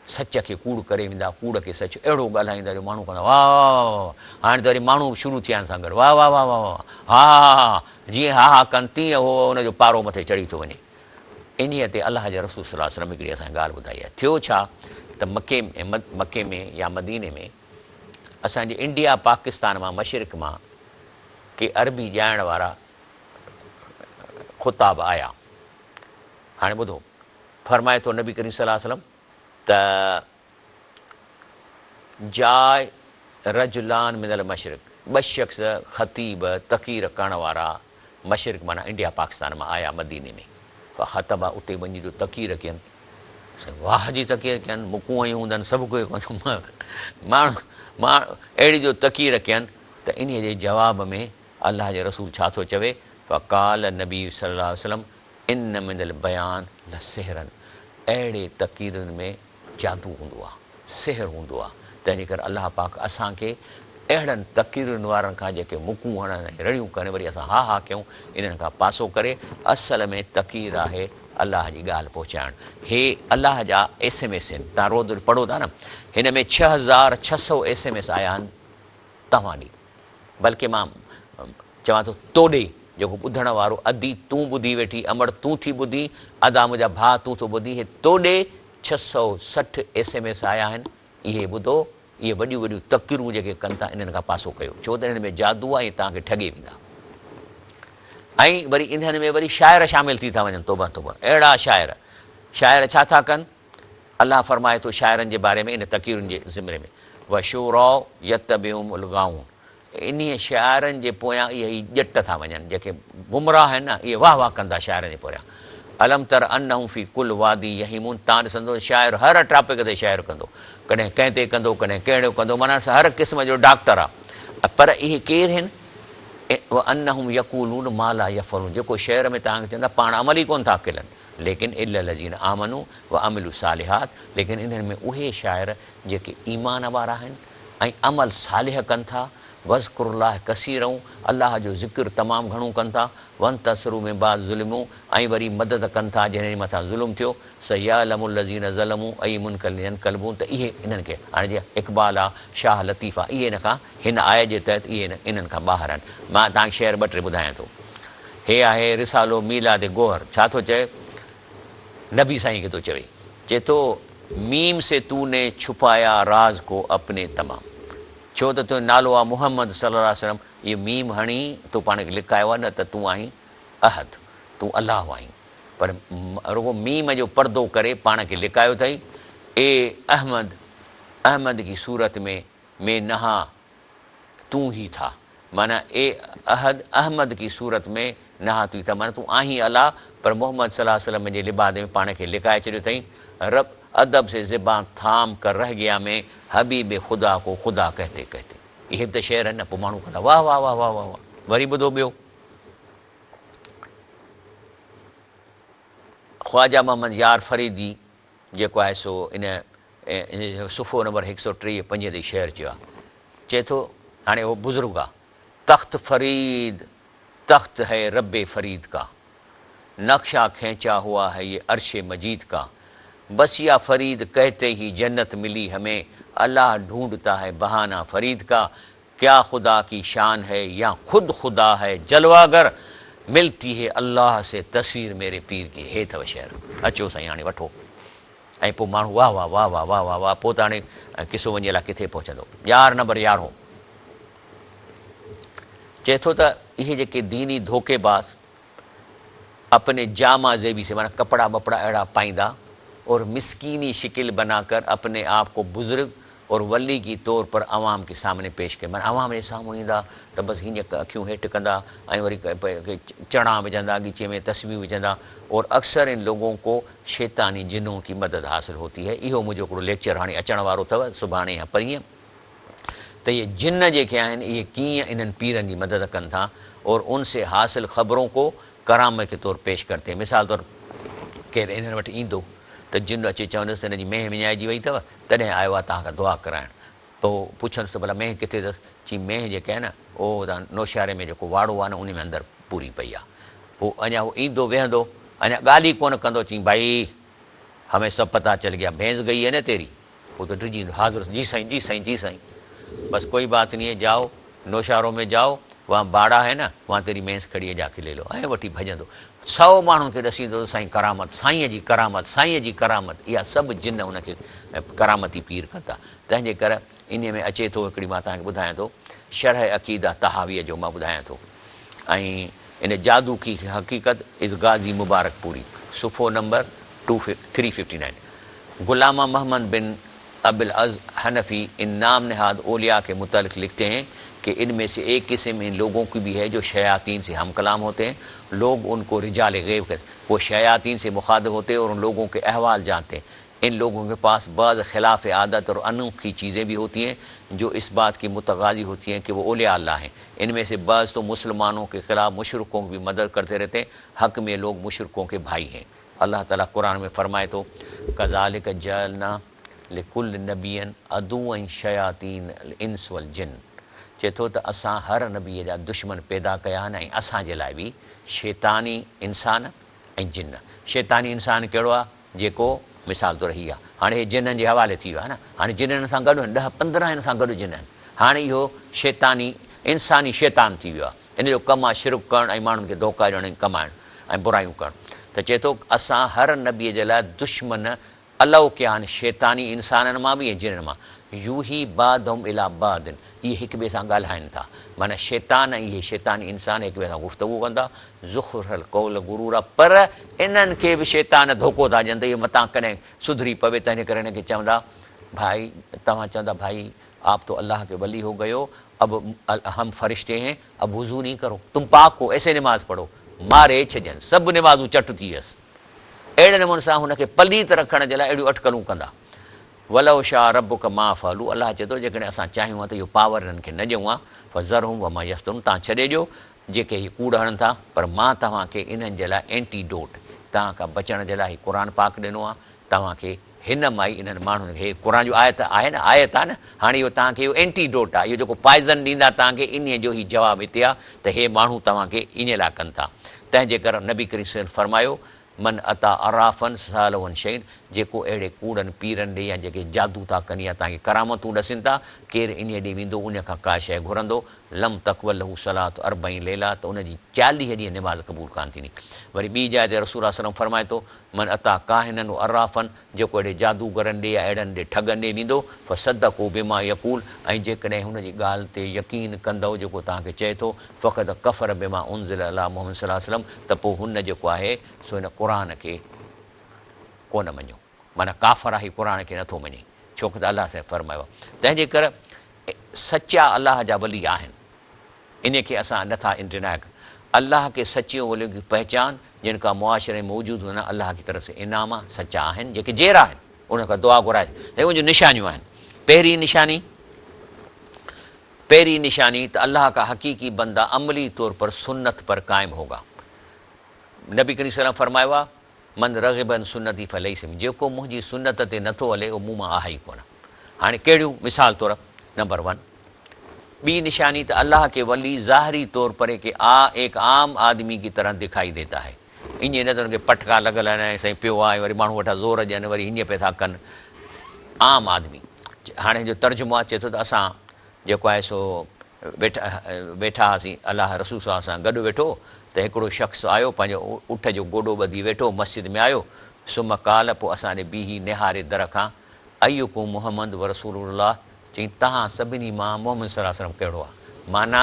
सच खे कूड़ करे वेंदा, कूड़ खे सच अहिड़ो ॻाल्हाईंदा जो माण्हू कंदा वाह वाह वाह वाह। हाणे त वरी माण्हू शुरू थिया आहिनि सां गॾु वाह वाह वाह वाह वाह हा हा जीअं हा हा कनि तीअं उहो हुनजो पारो मथे चढ़ी थो वञे। इन्हीअ ते अलाह जे रसूल सल्लल्लाहु अलैहि वसल्लम हिकिड़ी असांखे ॻाल्हि ॿुधाई आहे। थियो छा त मके में या मदीने में असांजे इंडिया पाकिस्तान मां मशरिक़ मां के अरबी ॼाइण वारा ख़ुताब आया। हाणे ॿुधो, फरमाए थो नबी करीम सल्लल्लाहु अलैहि वसल्लम त जाय रजुलान मिनल मशरिक़, ॿ शख़्स ख़तीब तकीर करण वारा मशरिक़ माना इंडिया पाकिस्तान मां आया मदीने में। ख़तबा उते वञी जो तकीर कयनि, वाह जी तकीर कयनि, मुकूं हयूं हूंदनि सभु कोई माण्हू अहिड़ी जो तकीर कयनि त इन जे जवाब में अलाह जे रसूल छा थो चवे, फ़क़ाल नबी सल्लल्लाहु अलैहि वसल्लम इन मिनल बयान ल सिहरन, अहिड़े तकीरनि में जादू हूंदो आहे, सिहर हूंदो आहे। तंहिंजे करे अलाह पाक असांखे अहिड़नि तकीरुनि वारनि खां जेके मुकूं हणनि ऐं रड़ियूं कनि वरी असां हा हा कयूं, इन्हनि खां पासो करे। असल में तकीर आहे अलाह जी ॻाल्हि पहुचाइणु। हे अलाह जा SMS आहिनि, तव्हां रोज़ पढ़ो था न, हिन में 6600 SMS आया आहिनि तव्हां ॾे। बल्कि मां चवां थो तोॾे जेको ॿुधण वारो अदी तूं ॿुधी वेठी, अमड़ तूं थी ॿुधी, अदा मुंहिंजा भाउ तूं थो ॿुधी, हे तोॾे 660 SMS आया आहिनि। इहे ॿुधो, इहे वॾियूं वॾियूं तकीरूं जेके कनि था इन्हनि खां पासो कयो, छो त हिन में जादू आहे, तव्हांखे ठगे वेंदा। ऐं वरी इन्हनि में वरी शाइर शामिल थी था वञनि, तोबा तोबा अहिड़ा शाइर छा था कनि। अलाह फरमाए थो शाइरनि जे बारे में इन तकीरुनि जे ज़िमरे में, व शूरो यतबिउहुमुल गाऊन, इन्हीअ शाइरनि जे पोयां इहे ई ॼट था वञनि, जेके गुमराह आहिनि न इहे वाह वाह कंदा शाइरनि जे पोयां। अलम तर अन्नहुम फी कुल वादी यहीमून, तव्हां ॾिसंदो शाइर हर टॉपिक ते शाइर कंदो, कॾहिं कंहिं ते कंदो, कॾहिं कहिड़ो कंदो, माना हर क़िस्म जो डॉक्टर आहे। पर इहे केरु आहिनि, अन्नहुम यक़ूलून मा ला यफ़अलून, जेको शहर में तव्हांखे चवंदा पाण अमल ई कोन था कनि, लेकिन इल्ल लज़ीन आमनू व अमिलू सालिहात, लेकिन इन्हनि में उहे शाइर जेके ईमान वारा आहिनि ऐं अमल सालिह कनि था। वज़कुरुल्लाह कसीरऊं, अलाह जो ज़िक्र तमामु घणो कनि था। वन तसरू में बाद ज़ुल्मूं, ऐं वरी मदद कनि था जंहिंजे मथां ज़ुल्म थियो। सयालमुल लज़ीन ज़लमूं ऐं मुनकलियन कलबूं, त इहे इन्हनि खे हाणे जीअं इक़बाल आहे, शाह लतीफ़ आहे, इहे हिन आय जे तहत इहे इन्हनि खां ॿाहिरि आहिनि। मां तव्हांखे शेर ॿ टे ॿुधायां थो। हे आहे रिसालो मीलाद गोहर, छा थो चए, नबी साईं खे थो चवे, चए थो मीम से तूने छुपाया राज को अपने तमाम, छो त तुंहिंजो नालो आहे मुहम्मद सल्लल्लाहु अलैहि वसल्लम, इहो मीम हणी तूं पाण खे लिकायो आहे, न त तूं आहीं अहद, तूं अलाह आहीं, पर रुगो मीम जो पर्दो करे पाण खे लिकायो अथई। ए अहमद, अहमद की सूरत में नहा तूं ही था, माना ए अहद, अहमद की सूरत में नहा तू था, माना तूं आहीं अलाह, पर मोहम्मद सल्लल्लाहु अलैहि वसल्लम जे लिबाद में पाण खे लिकाए छॾियो अथई। रब अदब से ज़बान थाम कर रह गया में हबीब खुदा को खुदा कहते कहते, इहे त शेर आहिनि न। पोइ माण्हू कंदा वाह वाह वाह वाह वाह वाह। वरी ॿुधो ॿियो, ख्वाजा मोहम्मद यार फरीदी जेको आहे सो इन सुफ़ो नंबर 153 ते शेर चयो आहे, चए थो हाणे उहो बुज़ुर्ग आहे, तख़्त फरीद तख़्त है रब फरीद का, नक्शा खींचा हुआ है ये अर्श मजीद का, बसिया फरीद कहते ही जन्नत मिली हमें, अल्लाह ढूंढता है बहाना फरीद का, क्या खुदा की शान है या खुद खुदा है जलवागर, मिलती है अल्लाह से तस्वीर मेरे पीर की। हे अथव शेर, अचो साईं हाणे वठो। ऐं पोइ माण्हू वाह वाह वाह वाह वाह वाह वाह। पोइ त हाणे किसो वञे लाइ किथे पहुचंदो। यार नंबर 11 चए थो त इहे जेके दीनी धोखेबाज़ अपने जामा ज़ेबी से, माना कपड़ा बपड़ा अहिड़ा पाईंदा और मिस्कीनी शिकिल बनाकर अपने आप को बुजुर्ग और वली की तौर पर अवाम के सामने पेश कयो, माना अवाम जे साम्हूं ईंदा त बसि हीअं अखियूं हेठि कंदा ऐं वरी चणा विझंदा, गीचे में तस्वीर विझंदा, और अक्सर इन लोगों को शैतानी जिनों की मदद हासिल होती है। इहो मुंहिंजो हिकिड़ो लेक्चर हाणे अचण वारो अथव, सुभाणे या परीहं, त ये जिन जेके आहिनि इहे कीअं इन्हनि पीरनि जी मदद कनि था और उनसे हासिल ख़बरों को करामत के तौर पेश करते। मिसाल तौर केरु इन्हनि वटि ईंदो त जिन अची चवंदुसि त हिन जी मेंह विञाइजी वई अथव, तॾहिं आयो आहे तव्हांखां दुआ कराइण। पोइ पुछंदुसि त भला मेंह किथे अथसि? चई मेंह जेके आहे न उहो तव्हां नौशारे में जेको वाड़ो आहे न उन में अंदरि पूरी पई आहे। पोइ अञा उहो ईंदो वेहंदो, अञा ॻाल्हि ई कोन कंदो, चई भाई हमें सब पता चल गया, भैंस गई है न तेरी। वो तो ड्रिजी हाजिर, जी साईं जी साईं जी साईं, बस कोई बात नहीं है, जाओ नौशारों में जाओ, वहाँ बाड़ा है ना, वहाँ तेरी भैंस खड़ी है, जाके ले लो। ऐं वठी भॼंदो। 100 माण्हुनि खे ॾसींदो साईं करामत, साईंअ जी करामत, साईंअ जी करामत। इहा सभु जिन उनखे करामती पीर कनि था। तंहिंजे करे इन में अचे थो, हिकिड़ी मां तव्हांखे ॿुधायां थो, शरह अक़ीदा तहावीअ जो मां ॿुधायां थो। ऐं इन जादू की हक़ीक़त इज़ गाज़ी मुबारकपुरी, सुफ़ो नंबर 359। गुलामा मोहम्मद बिन अबिल अज़ हनफी इन नाम नहाद ओलिया के मुतालिक लिखते हैं कि इनमें से एक किस्म इन लोगों की भी है जो शयातीन से हम कलाम होते हैं। लोग उनको रिजाल गैब कहते, वो शयातीन से मुखातिब होते हैं और उन लोगों के अहवाल जानते हैं। इन लोगों के पास बाज़ खिलाफ आदत और अनोखी चीज़ें भी होती हैं जो इस बात की मुतगाजी होती हैं कि वो औलिया अल्लाह हैं। इनमें से बाज़ तो मुसलमानों के ख़िलाफ़ मुशरिकों की भी मदद करते रहते हैं। हक़ में लोग मुशरिकों के भाई हैं। अल्लाह ताला कुरान में फरमाए तो कज़ालिक जअलना लिकुल नबियन अदुवन शयातीन इंस वल जिन। चए थो त असां हर नबीअ जा दुश्मन पैदा कया आहिनि ऐं असांजे लाइ बि शैतानी इंसान ऐं जिन। शैतानी इंसान कहिड़ो आहे? जेको मिसाल तौरु हीअ आहे, हाणे हे जिननि जे हवाले थी वियो आहे न, हाणे जिननि सां गॾु 10-15 हिन सां गॾु जिन आहिनि। हाणे इहो शैतानी इंसानी शैतान थी वियो आहे। इन जो कमु आहे शिरक करणु ऐं माण्हुनि खे धोखा ॾियणु, कमाइणु ऐं बुरायूं करणु। त चए थो असां हर नबीअ जे लाइ दुश्मन अलॻि कया आहिनि, शैतानी इंसाननि मां बि ऐं जिननि मां। यू ही बादुम इला बादिन, इहे हिक ॿिए सां ॻाल्हाइनि था। माना शैतान ऐं इहे शैतानी इंसान हिक ॿिए सां गुफ़्तगू कंदा, ज़ुख़ुरल कौल गुरूरा, पर इन्हनि खे बि शैतान धोखो था ॾियनि त इहे मतां कॾहिं सुधरी पवे। तंहिंजे करे हिनखे चवंदा भाई, तव्हां चवंदा भाई आप तो अल्लाह के वली हो गए हो, अब हम फरिश्ते हैं, अब वुज़ू नहीं करो, तुम पाक हो, ऐसे नमाज़ पढ़ो। मारे छॾनि, सभु नमाज़ूं चट थी वियसि। अहिड़े नमूने सां हुनखे पलीत रखण जे लाइ अहिड़ियूं अटकलूं कंदा। वलो शाह रब का मा फ़ालू, अलाह चए थो जेकॾहिं असां चाहियूं त इहो पावर हिननि खे न ॾियूं आहे, फ़ज़रहुम वमा यफ़्तरून, तव्हां छॾे ॾियो जेके हीअ कूड़ हणनि था। पर मां तव्हांखे इन्हनि जे लाइ एंटीडोट, तव्हां खां बचण जे लाइ क़ुर पाक ॾिनो आहे। तव्हांखे हिन मां ई इन्हनि माण्हुनि खे, क़ुर जो आयत आहे न, आयत आहे न, हाणे इहो तव्हांखे इहो एंटीडोट आहे, इहो जेको पॉइज़न ॾींदा तव्हांखे, इन जो ई जवाबु हिते आहे त हे माण्हू तव्हांखे इन लाइ कनि था। तंहिंजे करे नबी करीम फरमायो मन अता अराफ़न सालवन शैन, जेको अहिड़े कूड़नि पीरनि ॾे या जेके जादू था कनि या तव्हांखे करामतूं ॾसनि था, केरु इन ॾे वेंदो उन खां का शइ घुरंदो, लम तक़वल हू सलात अरबईं लेला, त उनजी 40 ॾींहं नमाज़ क़बूल कान थींदी। वरी ॿी जाइ ते रसूल सल्लल्लाहु अलैहि वसल्लम फरमाए थो मन अता काहिनन अराफ़न, जेको अहिड़े जादूगरनि ॾे या अहिड़नि ॾे ठगनि ॾे वेंदो, फ़सदक़ू बिमा यक़ूल, ऐं जेकॾहिं हुनजी ॻाल्हि ते यकीन कंदव जेको तव्हांखे चए थो, फ़क़द कफ़र बिमा उनज़िल अला मुहम्मद सल्लल्लाहु अलैहि वसल्लम, त पोइ हुन जेको आहे सो हिन क़ुर खे कोन मञो। माना काफ़र आहे, क़ुर खे नथो मञे, छो कि त अलाह सां फरमायो आहे। तंहिंजे करे सचा अलाह जा वली आहिनि, इन खे असां नथा डिनाय। अल्लाह के सचे वलियुनि की पहचान जिन का मुआशरे में मौजूदु हुन अल्लाह की तरफ़ से इनाम आहे, सचा आहिनि, जेके जहिड़ा आहिनि उन खां दुआ घुराए, हे उन जूं निशानियूं आहिनि। पहिरीं निशानी त अल्लाह का हक़ीक़ी बंदा अमली तौर पर सुन्नत पर क़ाइम होगा। नबी करीम सल्लल्लाहु अलैहि वसल्लम फरमायो आहे मन रग़िबन सुन्नती फलैसा, जेको मुंहिंजी सुन्नत ते नथो हले उहो मूं मां आहे ई कोन। हाणे कहिड़ियूं? मिसाल तौर नंबर 1, ॿी निशानी त अल्लाह के वली ज़ाहरी तौर पर एक आम आदमी की तरह दिखाई देता है। ईअं न त हुनखे पटका लॻल आहिनि, साईं पियो आहे, वरी माण्हू वटां ज़ोर ॾियनि, वरी हीअं पिया था कनि। आम आदमी, हाणे जो तर्जुमो आहे, चए थो त असां जेको आहे सो वेठा हुआसीं, अलाह रसूल सां गॾु वेठो, त हिकिड़ो शख़्स आयो, पंहिंजो उठ जो गोॾो ॿधी वेठो, मस्जिद में आयो, सुम काल, पोइ असां ॾे बीही निहारे दर खां, अय्युकुम मुहम्मद व रसूलुल्लाह, चई तव्हां सभिनी मां मोहम्मद सल्लल्लाहु अलैहि वसल्लम कहिड़ो आहे? माना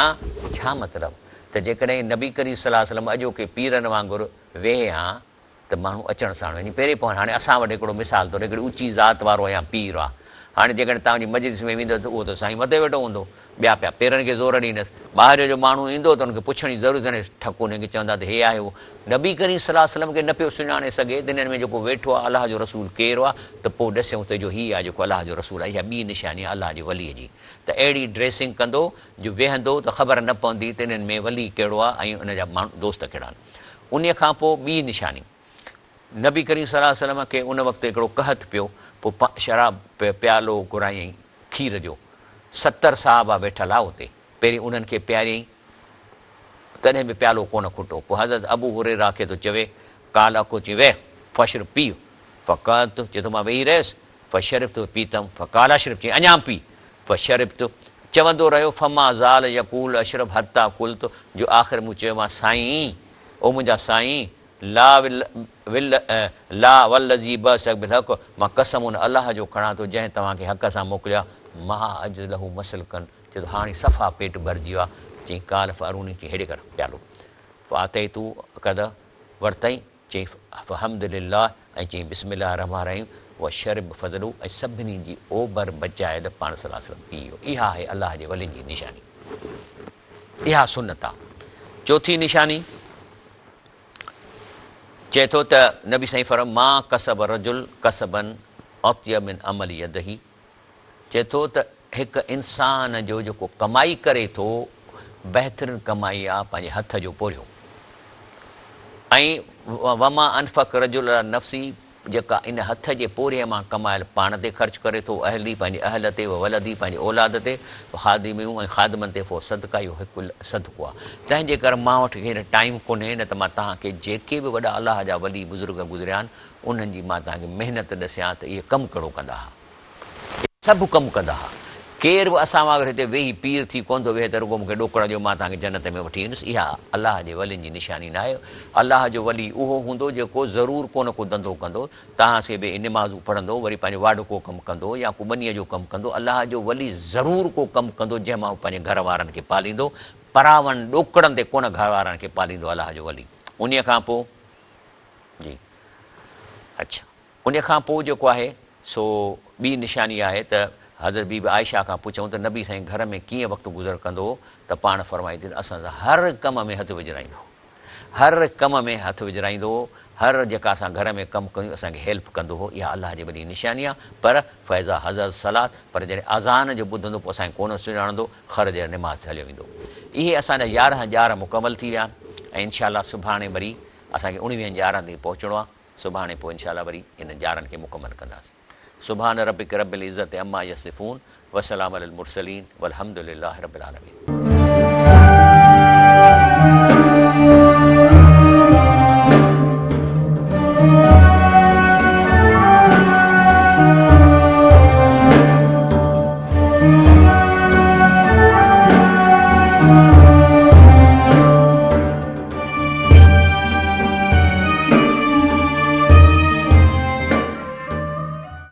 छा मतिलबु? त जेकॾहिं नबी करीम सल्लल्लाहु अलैहि वसल्लम अॼोके पीरनि वांगुरु वेहे हा त माण्हू अचण साण वञी पहिरीं पहुं। हाणे असां वटि हिकिड़ो मिसाल तौरु हिकिड़ी ऊची ज़ात वारो या पीर आहे, हाणे जेकॾहिं तव्हांजी मजलिस में वेंदो त उहो त साईं मथे वेठो हूंदो, ॿिया पिया पेरनि खे ज़ोर ॾींदसि। ॿाहिरि जो माण्हू ईंदो त हुनखे पुछण जी ज़रूरत न, ठक हुनखे चवंदा त हे आहे उहो। नबी करीम सल्लल्लाहु अलैहि वसल्लम खे न पियो सुञाणे सघे दुनिया में जेको वेठो आहे अलाह जो रसूल केरु आहे, त पोइ ॾसियऊं त जो हीअ आहे जेको अलाह जो रसूल आहे। इहा ॿी निशानी आहे अलाह जे वलीअ जी, त अहिड़ी ड्रेसिंग कंदो जो वेहंदो त ख़बर न पवंदी त इन्हनि में वली कहिड़ो आहे ऐं उनजा माण्हू दोस्त कहिड़ा आहिनि। उन खां पोइ ॿी निशानी, नबी करीम सल्लल्लाहु अलैहि वसल्लम खे उन वक़्तु हिकिड़ो कहत पियो, पोइ शराब प्यालो घुरायईं खीर जो, 70 साहबा वेठल आहे उते, पहिरीं उन्हनि खे पियारियईं तॾहिं बि प्यालो कोन खुटो। पोइ हज़रत अबू हुरैरा खे थो चवे काल अको अची वेह फशर पी, फ़क़त चए थो मां वेही रहियुसि, फशरिफ़ तो पीतमि, फ़काल अशरफ चई अञा पी, फशरिफ़ तो चवंदो रहियो, फमा ज़ाल यकूल अशरफ हता कुल तो, जो आख़िर मूं चयो मां साईं ओ मुंहिंजा साईं ला वल्लज़ी बअसक बिल हक़, मां कसम उन अलाह जो खणां थो जंहिं तव्हांखे हक़ सां मोकिलिया, मां अॼु लहू मसलकनि, चए थो हाणे सफ़ा पेट भरिजी वियो आहे। चई काल फ़ारूनी, चई हेॾे कर प्यालो, फाते तूं कद वरितई, चई अल्हम्दुलिल्लाह ऐं चई बिस्मिल्लाह रहमान रहीम व शरब फज़लू, ऐं सभिनी जी ओभर बचायल पाण सल्लल्लाहु अलैहि वसल्लम पी वियो। इहा आहे अलाह जे वली जी निशानी, इहा सुन्नत आहे। चौथी निशानी चए थो त नबी साईं फरम मां कसब रजुल कसबन अत्यब मिन अमल यदही, चए थो त हिकु इंसान जो जेको कमाई करे थो बहितरीन कमाई आहे पंहिंजे हथ जो पोरियो, ऐं वमा अनफ़क रजुल नफ़्सी, जेका इन हथ जे पोरिये मां कमायल पाण ते ख़र्च करे थो, अहली पंहिंजे अहल ते, वलदी पंहिंजे औलाद ते, ख़ादिमियूं ऐं ख़ादमनि ते, पोइ सदका इहो हिकु सदको आहे। तंहिंजे करे मां वटि हींअर टाइम कोन्हे, न त मां तव्हांखे जेके बि वॾा अलाह जा वली बुज़ुर्ग गुज़रिया आहिनि उन्हनि जी मां तव्हांखे महिनत ॾसियां त इहे कमु कहिड़ो कंदा हुआ, सभु कमु कंदा हुआ। केर बि असां वांगुरु हिते वेही पीर थी कोन थो वेहे त रुगो मूंखे ॾोकड़ ॾियो मां तव्हांखे जन्नत में वठी ईंदुसि। इहा अलाह जे वलियुनि जी निशानी न आहे। अलाह जो वली उहो हूंदो जेको ज़रूरु को न को धंधो कंदो, तव्हां से बि निमाज़ूं पढ़ंदो, वरी पंहिंजो वाॾो को कमु कंदो या को ॿनीअ जो कमु कंदो। अलाह जो वली ज़रूरु को कमु कंदो जंहिंमां हू पंहिंजे घर वारनि खे पालींदो, परावनि ॾोकड़नि ते कोन घर वारनि खे पालींदो अलाह जो वली। उन खां पोइ जी अच्छा, उन खां पोइ जेको आहे सो ॿी निशानी आहे त हज़रत बीबी आयशा खां पुछूं त नबी साईं घर में कीअं वक़्तु गुज़र कंदो हो, त पाण फरमाई थी असां हर कम में हथु विझराईंदो, हर कम में हथु विझराईंदो हो, हर जेका असां घर में कमु कयूं असांखे हेल्प कंदो हो। इहा अलाह जी वॾी निशानी आहे। पर फ़ैज़ा हज़रत सलात, पर जॾहिं अज़ान जो ॿुधंदो पोइ असांखे कोन सुञाणंदो, ख़र्ज निमाज़ ते हलियो वेंदो। इहे असांजा 11 ॼार मुकमल थी विया आहिनि, ऐं इनशा सुभाणे वरी असांखे 19 ॼारनि ते पहुचणो आहे। सुभाणे पोइ इनशा वरी इन ॼारनि खे मुकमल कंदासीं। सुभान रब्बिक रब्बिल इज़्ज़ति अम्मा यसिफ़ून वसलाम अलल मुरसलीन वल्हम्दुलिल्लाहि रब्बिल आलमीन।